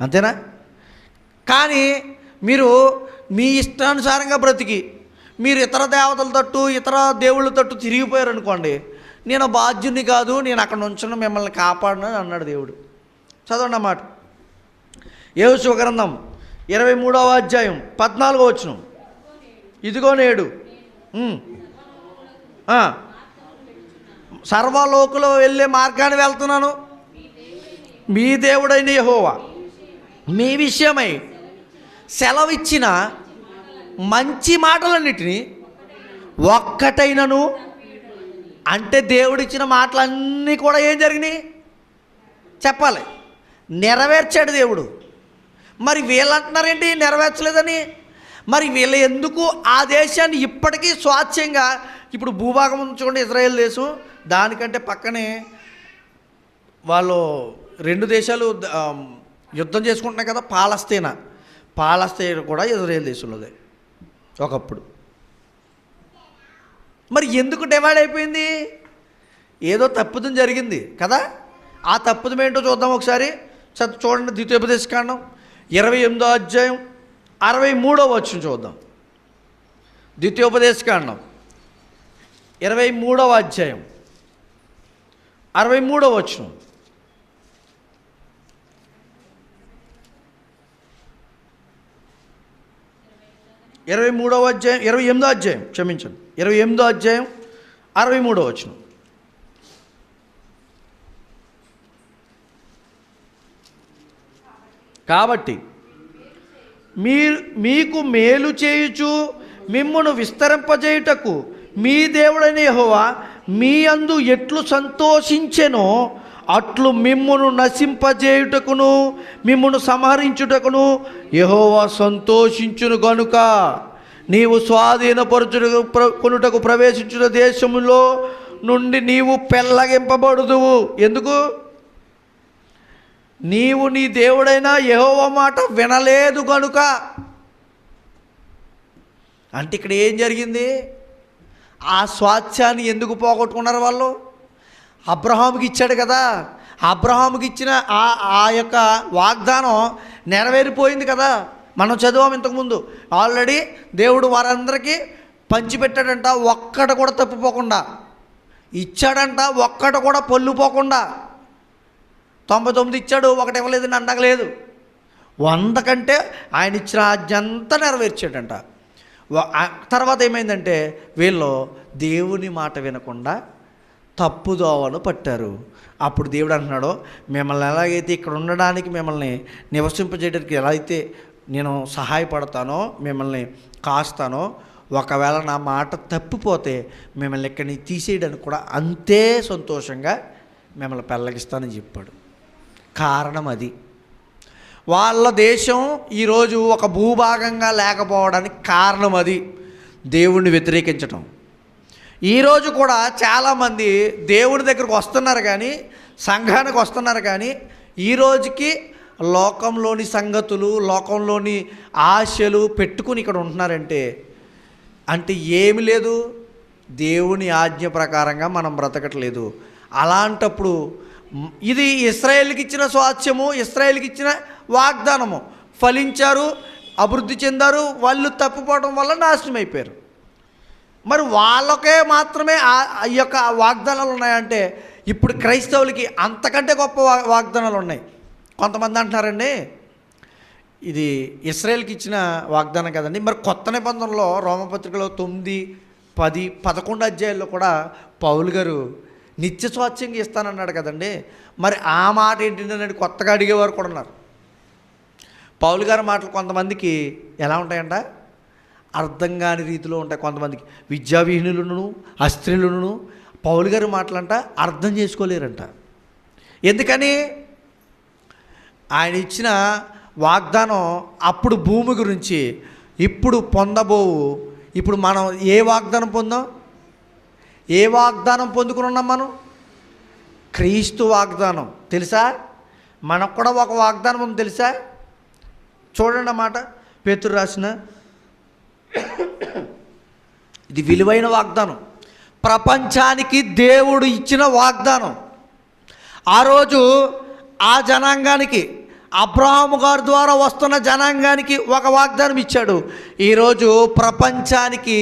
A: అంతేనా? కానీ మీరు మీ ఇష్టానుసారంగా బ్రతికి మీరు ఇతర దేవతల తట్టు ఇతర దేవుళ్ళ తట్టు తిరిగిపోయారు అనుకోండి, నేను బాధ్యుని కాదు, నేను అక్కడ నుంచున్న మిమ్మల్ని కాపాడను అన్నాడు దేవుడు. చదవండి అన్నమాట. యోషువ గ్రంథం 23వ అధ్యాయం 14వ వచనం. ఇదిగో నేడు సర్వలోకులో వెళ్ళే మార్గాన్ని వెళ్తున్నాను, మీ దేవుడైన యెహోవా మీ విషయమై సెలవిచ్చిన మంచి మాటలన్నిటినీ ఒక్కటైనను, అంటే దేవుడిచ్చిన మాటలన్నీ కూడా ఏం జరిగినాయి చెప్పాలి, నెరవేర్చాడు దేవుడు. మరి వీళ్ళు అంటున్నారేంటి నెరవేర్చలేదని? మరి వీళ్ళు ఎందుకు ఆ దేశాన్ని ఇప్పటికీ స్వాచ్ఛ్యంగా, ఇప్పుడు భూభాగం చూడండి ఇజ్రాయెల్ దేశం, దానికంటే పక్కనే వాళ్ళు 2 దేశాలు యుద్ధం చేసుకుంటున్నాయి కదా, పాలస్తీనా కూడా ఇజ్రాయెల్ దేశంలోదే ఒకప్పుడు. మరి ఎందుకు డివైడ్ అయిపోయింది? ఏదో తప్పుదం జరిగింది కదా. ఆ తప్పుదం ఏంటో చూద్దాం ఒకసారి. చూడండి, ద్వితీయోపదేశకాండం 28వ అధ్యాయం 63వ వచనం చూద్దాం. ద్వితీయోపదేశకాండం 23వ అధ్యాయం 63వ వచనం. ఇరవై 28వ అధ్యాయం క్షమించండి, 28వ అధ్యాయం 63వ వచనం. కాబట్టి మీకు మేలు చేయుచు మిమ్మును విస్తరింపజేయుటకు మీ దేవుడైన యెహోవా మీ అందు ఎట్లు సంతోషించెనో అట్లు మిమ్మును నశింపజేయుటకును మిమ్మును సంహరించుటకును యెహోవా సంతోషించును గనుక నీవు స్వాధీనపరచుకొనుటకు ప్రవేశించిన దేశములో నుండి నీవు పెళ్ళగింపబడుదువు. ఎందుకు? నీవు నీ దేవుడైన యెహోవా మాట వినలేదు గనుక. అంటే ఇక్కడ ఏం జరిగింది? ఆ స్వాస్థ్యాన్ని ఎందుకు పోగొట్టుకున్నారు వాళ్ళు? అబ్రహాముకి ఇచ్చాడు కదా, అబ్రహాముకి ఇచ్చిన ఆ యొక్క వాగ్దానం నెరవేరిపోయింది కదా. మనం చదివాం ఇంతకుముందు. ఆల్రెడీ దేవుడు వారందరికీ పంచిపెట్టాడంట, ఒక్కట కూడా తప్పిపోకుండా ఇచ్చాడంట, ఒక్కట కూడా పొల్లుపోకుండా. 99 ఇచ్చాడు, ఒకటి ఇవ్వలేదని అనగలేదు. 100 కంటే ఆయన ఇచ్చిన ఆజ్ఞంతా నెరవేర్చాడంట. తర్వాత ఏమైందంటే వీళ్ళు దేవుని మాట వినకుండా తప్పుదోవను పట్టారు. అప్పుడు దేవుడు అంటున్నాడు, మిమ్మల్ని ఎలాగైతే ఇక్కడ ఉండడానికి, మిమ్మల్ని నివసింపజేయడానికి ఎలా అయితే నేను సహాయపడతానో, మిమ్మల్ని కాస్తానో, ఒకవేళ నా మాట తప్పిపోతే మిమ్మల్ని ఇక్కడి నుంచి తీసేయడానికి కూడా అంతే సంతోషంగా మిమ్మల్ని పెళ్ళగిస్తానని చెప్పాడు. కారణం అది. వాళ్ళ దేశం ఈరోజు ఒక భూభాగంగా లేకపోవడానికి కారణం అది, దేవుణ్ణి వ్యతిరేకించటం. ఈరోజు కూడా చాలామంది దేవుని దగ్గరకు వస్తున్నారు కానీ, సంఘానికి వస్తున్నారు కానీ, ఈరోజుకి లోకంలోని సంగతులు, లోకంలోని ఆశలు పెట్టుకుని ఇక్కడ ఉంటున్నారంటే అంటే ఏమి లేదు, దేవుని ఆజ్ఞ ప్రకారంగా మనం బ్రతకట్లేదు. అలాంటప్పుడు ఇది ఇశ్రాయేలుకి ఇచ్చిన స్వాస్థ్యము, ఇశ్రాయేలుకి ఇచ్చిన వాగ్దానము. ఫలించారు, అభివృద్ధి చెందారు, వాళ్ళు తప్పిపోవడం వల్ల నాశనం అయిపోయారు. మరి వాళ్ళకే మాత్రమే ఈ యొక్క వాగ్దానాలు ఉన్నాయంటే ఇప్పుడు క్రైస్తవులకి అంతకంటే గొప్ప వాగ్దానాలు ఉన్నాయి. కొంతమంది అంటున్నారండి, ఇది ఇశ్రాయేలుకి ఇచ్చిన వాగ్దానం కదండి, మరి కొత్త నిబంధనలో రోమపత్రికలో 9, 10, 11 అధ్యాయాల్లో కూడా పౌలు గారు నిత్య స్వాస్థ్యంగా ఇస్తానన్నాడు కదండి, మరి ఆ మాట ఏంటంటే కొత్తగా అడిగేవారు కూడా ఉన్నారు. పౌలు గారి మాటలు కొంతమందికి ఎలా ఉంటాయంట, అర్థం కాని రీతిలో ఉంటాయి. కొంతమందికి విద్యావిహీనులను, అస్త్రీలను పౌలు గారి మాటలంట అర్థం చేసుకోలేరంట. ఎందుకని? ఆయన ఇచ్చిన వాగ్దానం అప్పుడు భూమి గురించి, ఇప్పుడు పొందబోవు. ఇప్పుడు మనం ఏ వాగ్దానం పొందాం? ఏ వాగ్దానం పొందుకున్నాం మనం? క్రీస్తు వాగ్దానం. తెలుసా? మనకు కూడా ఒక వాగ్దానం ఉంది తెలుసా? చూడండి అన్నమాట, పేతురు రాసిన ఇది విలువైన వాగ్దానం, ప్రపంచానికి దేవుడు ఇచ్చిన వాగ్దానం. ఆ రోజు ఆ జనాంగానికి, అబ్రహాము గారి ద్వారా వస్తున్న జనాంగానికి ఒక వాగ్దానం ఇచ్చాడు. ఈరోజు ప్రపంచానికి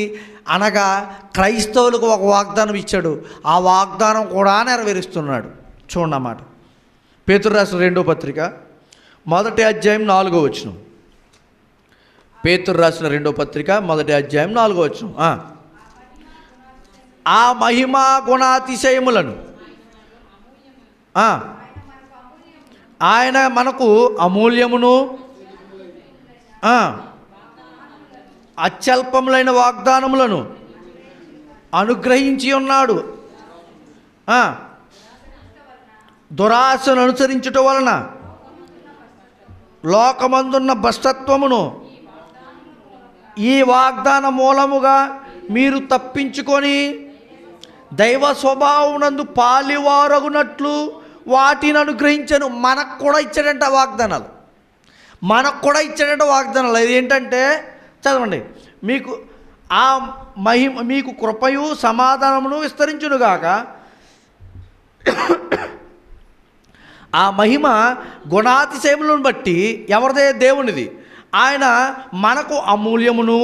A: అనగా క్రైస్తవులకు ఒక వాగ్దానం ఇచ్చాడు. ఆ వాగ్దానం కూడా నెరవేరుస్తున్నాడు. చూడండి అన్నమాట. పేతురు రాసిన 2వ పత్రిక 1వ అధ్యాయం 4వ వచనం. పేతురు రాసిన 2వ పత్రిక 1వ అధ్యాయం 4వ వచనం. ఆ మహిమా గుణాతిశయములను ఆయన మనకు అమూల్యమును అత్యల్పములైన వాగ్దానములను అనుగ్రహించి ఉన్నాడు. దురాశను అనుసరించుట వలన లోకమందున్న భ్రష్టత్వమును ఈ వాగ్దాన మూలముగా మీరు తప్పించుకొని దైవ స్వభావమునందు పాలివారగునట్లు వాటిని అనుగ్రహించను. మనకు కూడా ఇచ్చాడంట వాగ్దానాలు. మనకు కూడా ఇచ్చాడంట వాగ్దానాలు. అది ఏంటంటే చదవండి. మీకు ఆ మహిమ, మీకు కృపయు సమాధానమును విస్తరించునుగాక. ఆ మహిమ గుణాతిశయములను బట్టి ఎవరిదే? దేవునిది. ఆయన మనకు అమూల్యమును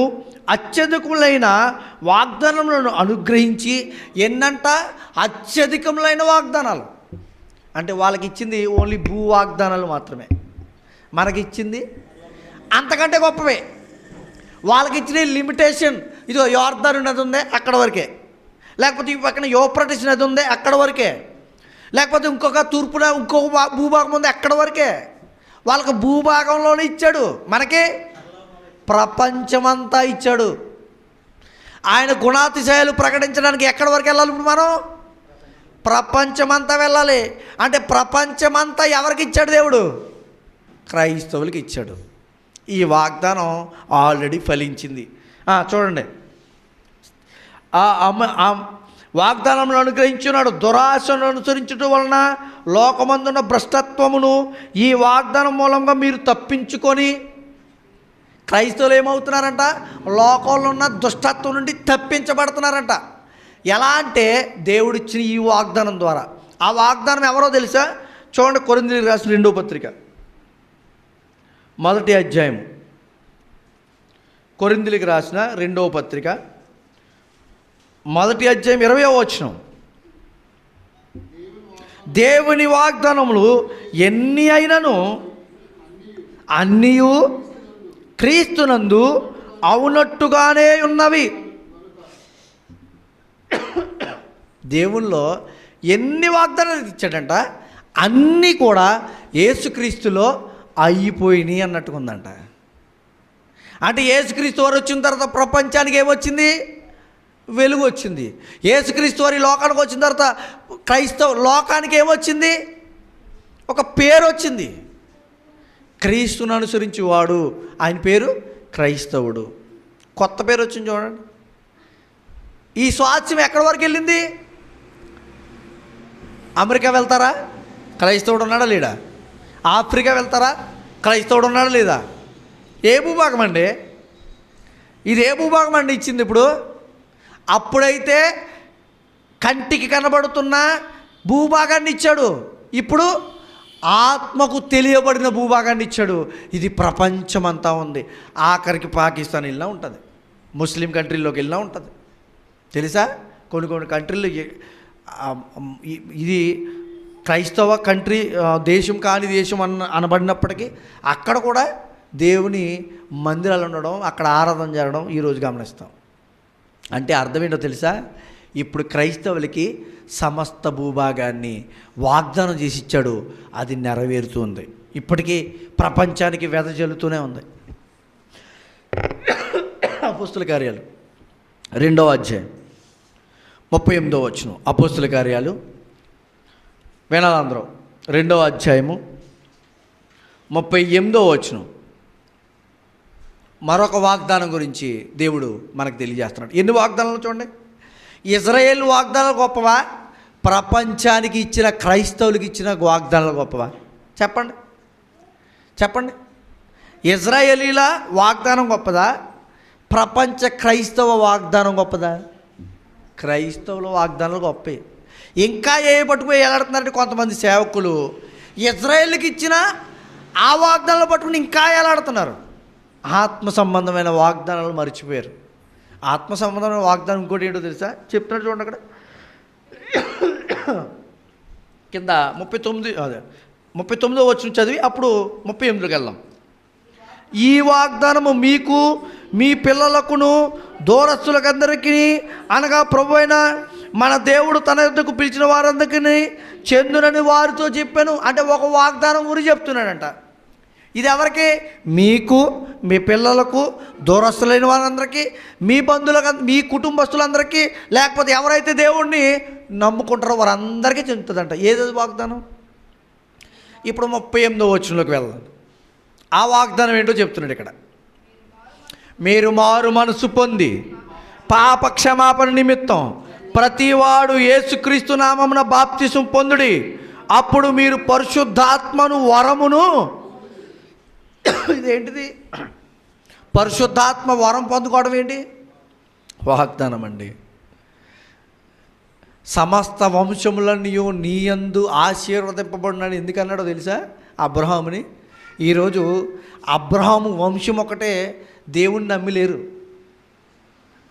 A: అత్యధికములైన వాగ్దానములను అనుగ్రహించి, ఎన్నంట అత్యధికములైన వాగ్దానాలు. అంటే వాళ్ళకి ఇచ్చింది ఓన్లీ భూ వాగ్దానాలు మాత్రమే. మనకిచ్చింది అంతకంటే గొప్పవే. వాళ్ళకి ఇచ్చిన లిమిటేషన్, ఇదో యోర్దాను నది ఉందే అక్కడ వరకే, లేకపోతే ఈ పక్కన యూఫ్రటీస్ నది ఉందే అక్కడ వరకే, లేకపోతే ఇంకొక తూర్పున ఇంకొక భూభాగం ఉంది అక్కడ వరకే. వాళ్ళకి భూభాగంలోనే ఇచ్చాడు. మనకి ప్రపంచమంతా ఇచ్చాడు. ఆయన గుణాతిశయాలు ప్రకటించడానికి ఎక్కడి వరకు వెళ్ళాలి? ఇప్పుడు మనం ప్రపంచమంతా వెళ్ళాలి. అంటే ప్రపంచమంతా ఎవరికి ఇచ్చాడు? దేవుడు క్రైస్తవులకి ఇచ్చాడు. ఈ వాగ్దానం ఆల్రెడీ ఫలించింది. చూడండి, ఆ వాగ్దానంలో అనుగ్రహించున్నాడు. దురాశను అనుసరించడం వలన లోకమందున్న భ్రష్టత్వమును ఈ వాగ్దానం మూలంగా మీరు తప్పించుకొని, క్రైస్తవులు ఏమవుతున్నారంట? లోకంలో ఉన్న దుష్టత్వం నుండి తప్పించబడుతున్నారంట. ఎలా అంటే దేవుడిచ్చిన ఈ వాగ్దానం ద్వారా. ఆ వాగ్దానం ఎవరో తెలుసా? చూడండి, కొరింథీయులకు రాసిన 2వ పత్రిక 1వ అధ్యాయం. కొరింథీయులకు రాసిన 2వ పత్రిక 1వ అధ్యాయం 20వ వచనం. దేవుని వాగ్దానములు ఎన్ని అయినను అన్నీయు క్రీస్తునందు అవునట్టుగానే ఉన్నవి. దేవునిలో ఎన్ని వాగ్దానాలు ఇచ్చాడంట, అన్నీ కూడా యేసుక్రీస్తులో అయిపోయినాయి అన్నట్టుగా ఉందంట. అంటే యేసుక్రీస్తు వారు వచ్చిన తర్వాత ప్రపంచానికి ఏమొచ్చింది? వెలుగు వచ్చింది. యేసుక్రీస్తు వారి లోకానికి వచ్చిన తర్వాత లోకానికి ఏమొచ్చింది? ఒక పేరు వచ్చింది. క్రీస్తును అనుసరించి వాడు, ఆయన పేరు క్రైస్తవుడు. కొత్త పేరు వచ్చింది చూడండి. ఈ స్వాస్థ్యం ఎక్కడి వరకు వెళ్ళింది? అమెరికా వెళ్తారా? క్రైస్తవుడు ఉన్నాడా లేడా? ఆఫ్రికా వెళ్తారా? క్రైస్తవుడు ఉన్నాడా లేదా? ఏ భూభాగం అండి ఇది? ఏ భూభాగం అండి ఇచ్చింది ఇప్పుడు? అప్పుడైతే కంటికి కనబడుతున్న భూభాగాన్ని ఇచ్చాడు. ఇప్పుడు ఆత్మకు తెలియబడిన భూభాగాన్ని ఇచ్చాడు. ఇది ప్రపంచమంతా ఉంది. ఆఖరికి పాకిస్తాన్ వెళ్ళినా ఉంటుంది, ముస్లిం కంట్రీల్లోకి వెళ్ళినా ఉంటుంది. తెలుసా? కొన్ని కంట్రీలు ఇది క్రైస్తవ కంట్రీ, దేశం కాని దేశం అనబడినప్పటికీ అక్కడ కూడా దేవుని మందిరాలు ఉండడం, అక్కడ ఆరాధన జరగడం ఈరోజు గమనిస్తాం. అంటే అర్థం ఏంటో తెలుసా? ఇప్పుడు క్రైస్తవులకి సమస్త భూభాగాన్ని వాగ్దానం చేసి ఇచ్చాడు. అది నెరవేరుతుంది. ఇప్పటికీ ప్రపంచానికి వెదజల్లుతూనే ఉంది. అపోస్తుల కార్యాలు 2వ అధ్యాయం 38వ వచనం. అపోస్తుల కార్యాలు వినాలందరూ 2వ అధ్యాయము 38వ వచనం. మరొక వాగ్దానం గురించి దేవుడు మనకు తెలియజేస్తున్నాడు. ఎన్ని వాగ్దానాలు చూడండి. ఇజ్రాయేల్ వాగ్దానాలు గొప్పవా? ప్రపంచానికి ఇచ్చిన క్రైస్తవులకి ఇచ్చిన వాగ్దానాలు గొప్పవా? చెప్పండి చెప్పండి. ఇజ్రాయేలీల వాగ్దానం గొప్పదా? ప్రపంచ క్రైస్తవ వాగ్దానం గొప్పదా? క్రైస్తవుల వాగ్దానాలు గొప్పే. ఇంకా ఏ పట్టుకుపోయి ఎలాడుతున్నారంటే కొంతమంది సేవకులు ఇజ్రాయేల్కి ఇచ్చిన ఆ వాగ్దానాలు పట్టుకుని ఇంకా ఎలాడుతున్నారు. ఆత్మ సంబంధమైన వాగ్దానాలు మర్చిపోయారు. ఆత్మ సంబంధమైన వాగ్దానం ఇంకోటి ఏంటో తెలుసా? చెప్తున్నాడు చూడండి అక్కడ కింద 39 వచ్చిన చదివి అప్పుడు 38లోకి వెళ్దాం. ఈ వాగ్దానము మీకు మీ పిల్లలకును దూరస్తులకందరికీ అనగా ప్రభు అయిన మన దేవుడు తన యొద్దకు పిలిచిన వారందరికీ చెందునని వారితో చెప్పాను. అంటే ఒక వాగ్దానం గురించి చెప్తున్నాడంట. ఇది ఎవరికి? మీకు, మీ పిల్లలకు, దూరస్తులైన వారందరికీ, మీ బంధువులకు, మీ కుటుంబస్తులందరికీ, లేకపోతే ఎవరైతే దేవుణ్ణి నమ్ముకుంటారో వారందరికీ చెందుతుందంట. ఏది వాగ్దానం? ఇప్పుడు 38వ వచనంలోకి వెళ్దాం. ఆ వాగ్దానం ఏంటో చెప్తున్నాడు ఇక్కడ. మీరు మారు మనసు పొంది పాప క్షమాపణ నిమిత్తం ప్రతివాడు యేసుక్రీస్తు నామమున బాప్తిసం పొందుడి. అప్పుడు మీరు పరిశుద్ధాత్మను వరమును, ఇదేంటిది? పరిశుద్ధాత్మ వరం పొందుకోవడం ఏంటి? వాగ్దానం అండి. సమస్త వంశములన్నీ నీ యందు ఆశీర్వదింపబడినాడు. ఎందుకన్నాడో తెలుసా? అబ్రహాముని. ఈరోజు అబ్రహాము వంశం ఒకటే దేవుణ్ణి నమ్మిలేరు.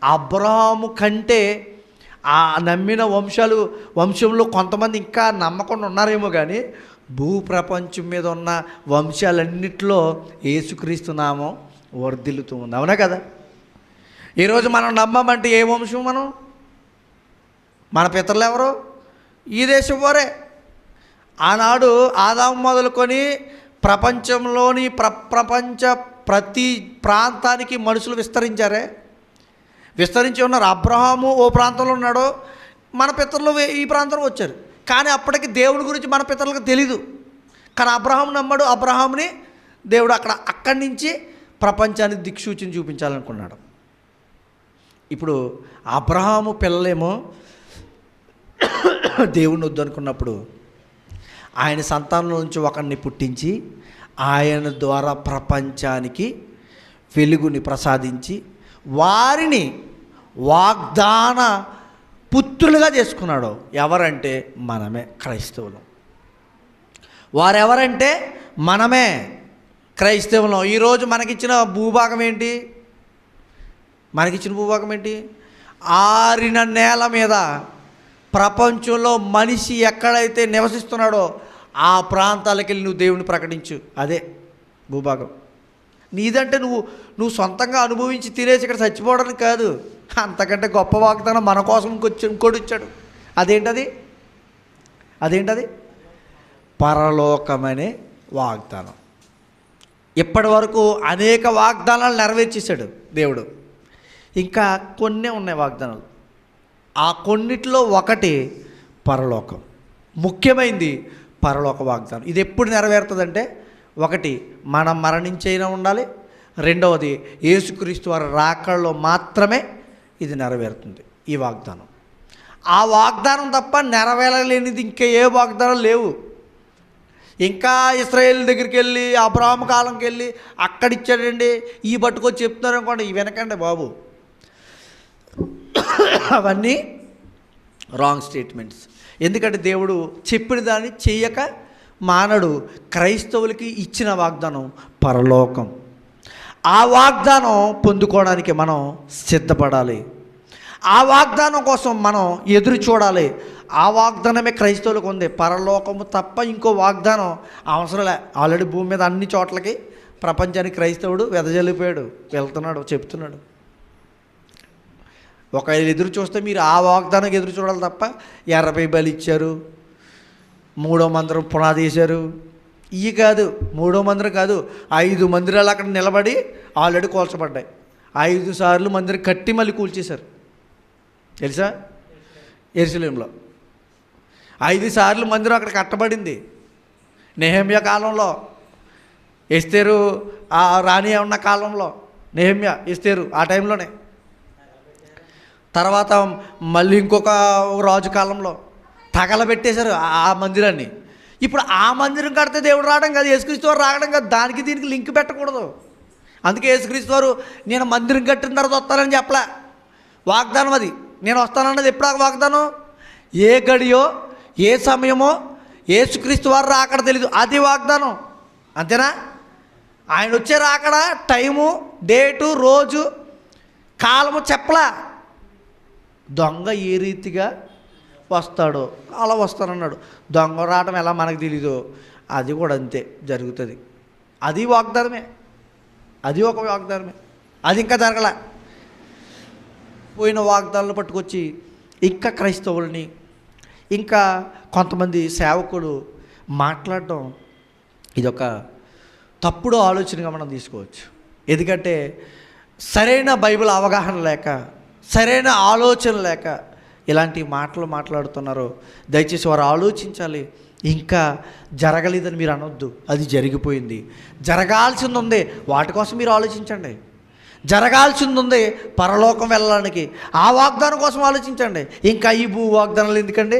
A: అబ్రహాము కంటే ఆ నమ్మిన వంశంలో కొంతమంది ఇంకా నమ్మకుండా ఉన్నారేమో, కానీ భూప్రపంచం మీద ఉన్న వంశాలన్నిటిలో యేసుక్రీస్తు నామం వర్ధిల్లుతూ ఉంది. అవునా కదా? ఈరోజు మనం నమ్మమంటే ఏ వంశం? మన పితరులు ఎవరు? ఈ దేశం వారే. ఆనాడు ఆదాము మొదలుకొని ప్రపంచంలోని ప్రపంచ ప్రతి ప్రాంతానికి మనుషులు విస్తరించి ఉన్నారు. అబ్రహాము ఓ ప్రాంతంలో ఉన్నాడు, మన పితరులు ఈ ప్రాంతంలో వచ్చారు. కానీ అప్పటికి దేవుని గురించి మన పితరులకు తెలీదు. కానీ అబ్రహాము నమ్మాడు. అబ్రహాముని దేవుడు అక్కడి నుంచి ప్రపంచానికి దిక్సూచిని చూపించాలనుకున్నాడు. ఇప్పుడు అబ్రహాము పిల్లలేమో దేవుని వద్దనుకున్నప్పుడు ఆయన సంతానం నుంచి ఒకరిని పుట్టించి ఆయన ద్వారా ప్రపంచానికి వెలుగుని ప్రసాదించి వారిని వాగ్దాన పుత్రులుగా చేసుకున్నాడు. ఎవరంటే మనమే, క్రైస్తవులం. వారెవరంటే మనమే, క్రైస్తవులం. ఈరోజు మనకిచ్చిన భూభాగం ఏంటి? ఆరిన నేల మీద ప్రపంచంలో మనిషి ఎక్కడైతే నివసిస్తున్నాడో ఆ ప్రాంతాలకు వెళ్ళి నువ్వు దేవుని ప్రకటించు. అదే భూభాగం. నీదంటే నువ్వు సొంతంగా అనుభవించి తినేసి ఇక్కడ చచ్చిపోవడానికి కాదు. అంతకంటే గొప్ప వాగ్దానం మన కోసం ఇంకోటి ఇచ్చాడు. అదేంటది? పరలోకమనే వాగ్దానం. ఇప్పటి వరకు అనేక వాగ్దానాలు నెరవేర్చేశాడు దేవుడు. ఇంకా కొన్నే ఉన్నాయి వాగ్దానాలు. ఆ కొన్నిట్లో ఒకటి పరలోకం. ముఖ్యమైనది పరలోక వాగ్దానం. ఇది ఎప్పుడు నెరవేరుతుందంటే, ఒకటి మనం మరణించైనా ఉండాలి, రెండవది యేసుక్రీస్తు వారి రాకడలో మాత్రమే ఇది నెరవేరుతుంది ఈ వాగ్దానం. ఆ వాగ్దానం తప్ప నెరవేరలేనిది ఇంకా ఏ వాగ్దానాలు లేవు. ఇంకా ఇశ్రాయేల్ దగ్గరికి వెళ్ళి అబ్రహాము కాలంకి వెళ్ళి అక్కడిచ్చాడండి ఈ పట్టుకొచ్చి చెప్తున్నారు అనుకోండి, ఈ వెనకండి బాబు, అవన్నీ రాంగ్ స్టేట్మెంట్స్. ఎందుకంటే దేవుడు చెప్పిన దాన్ని చెయ్యక మానడు. క్రైస్తవులకి ఇచ్చిన వాగ్దానం పరలోకం. ఆ వాగ్దానం పొందుకోవడానికి మనం సిద్ధపడాలి. ఆ వాగ్దానం కోసం మనం ఎదురు చూడాలి. ఆ వాగ్దానమే క్రైస్తవులకు ఉంది. పరలోకము తప్ప ఇంకో వాగ్దానం అవసరంలే. ఆల్రెడీ భూమి మీద అన్ని చోట్లకి ప్రపంచానికి క్రైస్తవుడు వెదజల్లిపోయాడు, వెళ్తున్నాడు, చెప్తున్నాడు. ఒకవేళ ఎదురు చూస్తే మీరు ఆ వాగ్దానానికి ఎదురు చూడాలి తప్ప 80 బలి ఇచ్చారు, 3వ మందిరం పునాది వేశారు, ఇవి కాదు. 3వ మందిరం కాదు, 5 మందిరాలు అక్కడ నిలబడి ఆల్రెడీ కూల్చబడ్డాయి. 5 సార్లు మందిరం కట్టి మళ్ళీ కూల్చేశారు తెలుసా? యెరూషలేములో 5 సార్లు మందిరం అక్కడ కట్టబడింది. నెహెమ్యా కాలంలో, ఎస్తేరు ఆ రాణి ఉన్న కాలంలో, నెహెమ్యా ఎస్తేరు ఆ టైంలోనే. తర్వాత మళ్ళీ ఇంకొక రాజు కాలంలో తగలబెట్టేశారు ఆ మందిరాన్ని. ఇప్పుడు ఆ మందిరం కడితే దేవుడు రావడం కాదు, యేసుక్రీస్తు వారు రావడం కాదు. దానికి దీనికి లింక్ పెట్టకూడదు. అందుకే యేసుక్రీస్తు వారు నేను మందిరం కట్టిన తర్వాత వస్తానని చెప్పలే. వాగ్దానం అది. నేను వస్తానన్నది ఎప్పుడు ఆ వాగ్దానం? ఏ గడియో ఏ సమయమో యేసుక్రీస్తు వారు రాకడ తెలీదు, అది వాగ్దానం. అంతేనా? ఆయన వచ్చే రాకడ టైము, డేటు, రోజు, కాలము చెప్పలా. దొంగ ఏ రీతిగా వస్తాడో అలా వస్తానన్నాడు. దొంగ రావడం ఎలా మనకు తెలీదో అది కూడా అంతే జరుగుతుంది. అది వాగ్దానమే, అది ఒక వాగ్దానమే. అది ఇంకా జరగలే. పోయిన వాగ్దానాలు పట్టుకొచ్చి ఇంకా క్రైస్తవుల్ని, ఇంకా కొంతమంది సేవకులు మాట్లాడడం ఇదొక తప్పుడు ఆలోచనగా మనం తీసుకోవచ్చు. ఎందుకంటే సరైన బైబిల్ అవగాహన లేక, సరైన ఆలోచన లేక ఇలాంటి మాటలు మాట్లాడుతున్నారు. దయచేసి వారు ఆలోచించాలి. ఇంకా జరగలేదని మీరు అనొద్దు, అది జరిగిపోయింది. జరగాల్సింది ఉంది, వాటి కోసం మీరు ఆలోచించండి. జరగాల్సింది ఉంది పరలోకం వెళ్ళడానికి, ఆ వాగ్దానం కోసం ఆలోచించండి. ఇంకా ఈ భూ వాగ్దానాలు ఎందుకండి?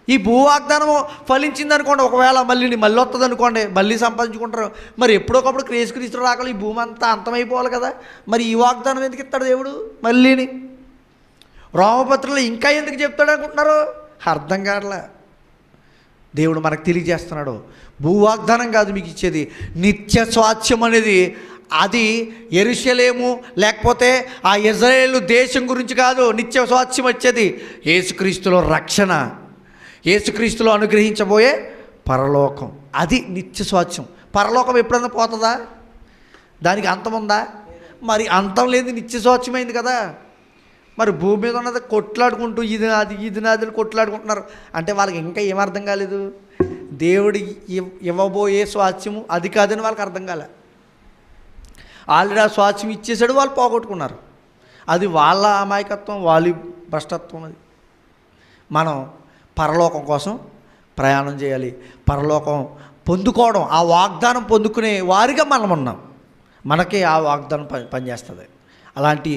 A: ఈ భూ వాగ్దానము ఫలించింది అనుకోండి, ఒకవేళ మళ్ళీ వస్తుంది అనుకోండి, మళ్ళీ సంపాదించుకుంటారు. మరి ఎప్పుడొకప్పుడు క్రీస్తు రాకలు ఈ భూమి అంతా అంతమైపోవాలి కదా. మరి ఈ వాగ్దానం ఎందుకు ఇస్తాడు దేవుడు మళ్ళీని? రోమపత్రులు ఇంకా ఎందుకు చెప్తాడు అనుకుంటున్నారు? అర్థం కావట్లే. దేవుడు మనకు తెలియజేస్తున్నాడు, భూవాగ్దానం కాదు మీకు ఇచ్చేది, నిత్య స్వాస్థ్యం అనేది. అది యెరూషలేము లేకపోతే ఆ ఇజ్రాయేలు దేశం గురించి కాదు. నిత్య స్వాస్థ్యం వచ్చేది యేసుక్రీస్తులో రక్షణ, యేసుక్రీస్తులో అనుగ్రహించబోయే పరలోకం. అది నిత్య స్వాస్థ్యం. పరలోకం ఎప్పుడన్నా పోతుందా? దానికి అంతం ఉందా? మరి అంతం లేదు, నిత్య స్వాస్థ్యమైంది కదా. మరి భూమి మీద ఉన్నది కొట్లాడుకుంటూ ఇది నాది కొట్లాడుకుంటున్నారు అంటే వాళ్ళకి ఇంకా ఏం అర్థం కాలేదు? దేవుడు ఇవ్వబోయే స్వాస్థ్యము అది కాదని వాళ్ళకి అర్థం కాలే. ఆల్రెడీ ఆ స్వాస్థ్యం ఇచ్చేసాడు, వాళ్ళు పోగొట్టుకున్నారు. అది వాళ్ళ అమాయకత్వం, వాళ్ళ భ్రష్టత్వం. అది మనం పరలోకం కోసం ప్రయాణం చేయాలి. పరలోకం పొందుకోవడం, ఆ వాగ్దానం పొందుకునే వారిగా మనం ఉన్నాం. మనకే ఆ వాగ్దానం పనిచేస్తుంది. అలాంటి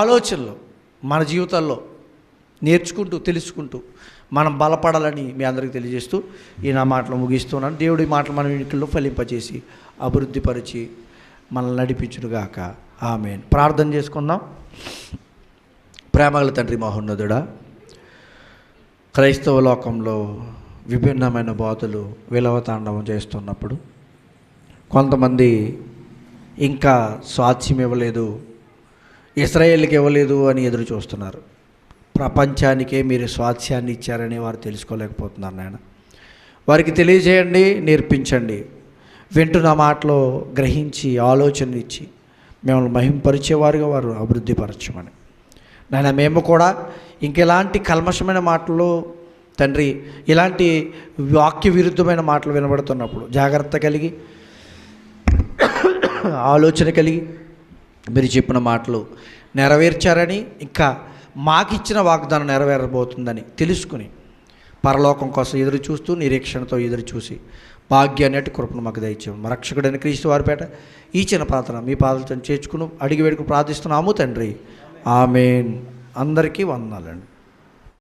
A: ఆలోచనలు మన జీవితాల్లో నేర్చుకుంటూ తెలుసుకుంటూ మనం బలపడాలని మీ అందరికీ తెలియజేస్తూ ఈ నా మాటలు ముగిస్తున్నాను. దేవుడి మాటలు మన ఇంట్లో ఫలింపచేసి అభివృద్ధిపరిచి మనల్ని నడిపించునుగాక. ఆమేన్. ప్రార్థన చేసుకుందాం. ప్రేమగల తండ్రి మహోన్నతుడా, క్రైస్తవ లోకంలో విభిన్నమైన బోధలు విలవతాండవం చేస్తున్నప్పుడు కొంతమంది ఇంకా స్వాస్థ్యం ఇవ్వలేదు, ఇశ్రాయేలుకి ఇవ్వలేదు అని ఎదురు చూస్తున్నారు. ప్రపంచానికే మీరు స్వాస్థ్యాన్ని ఇచ్చారని వారు తెలుసుకోలేకపోతున్నారు. నాయన వారికి తెలియజేయండి, నేర్పించండి. వింటున్న మాటలో గ్రహించి ఆలోచన ఇచ్చి మిమ్మల్ని మహింపరిచేవారుగా వారు అభివృద్ధిపరచమని నాయన. మేము కూడా ఇంకెలాంటి కల్మషమైన మాటలు తండ్రి, ఇలాంటి వాక్య విరుద్ధమైన మాటలు వినబడుతున్నప్పుడు జాగ్రత్త కలిగి, ఆలోచన కలిగి మీరు చెప్పిన మాటలు నెరవేర్చారని, ఇంకా మాకిచ్చిన వాగ్దానం నెరవేరబోతుందని తెలుసుకుని పరలోకం కోసం ఎదురు చూస్తూ నిరీక్షణతో ఎదురు చూసి భాగ్యాన్ని కృపను మాకు దయచేయండి. మా రక్షకుడైన క్రీస్తు వారిపేట ఈ చిన్న ప్రార్థన మీ పాదాలతో చేర్చుకుని అడిగి వేడుకు ప్రార్థిస్తున్నాము తండ్రి. ఆమేన్. అందరికీ వందనాలండి.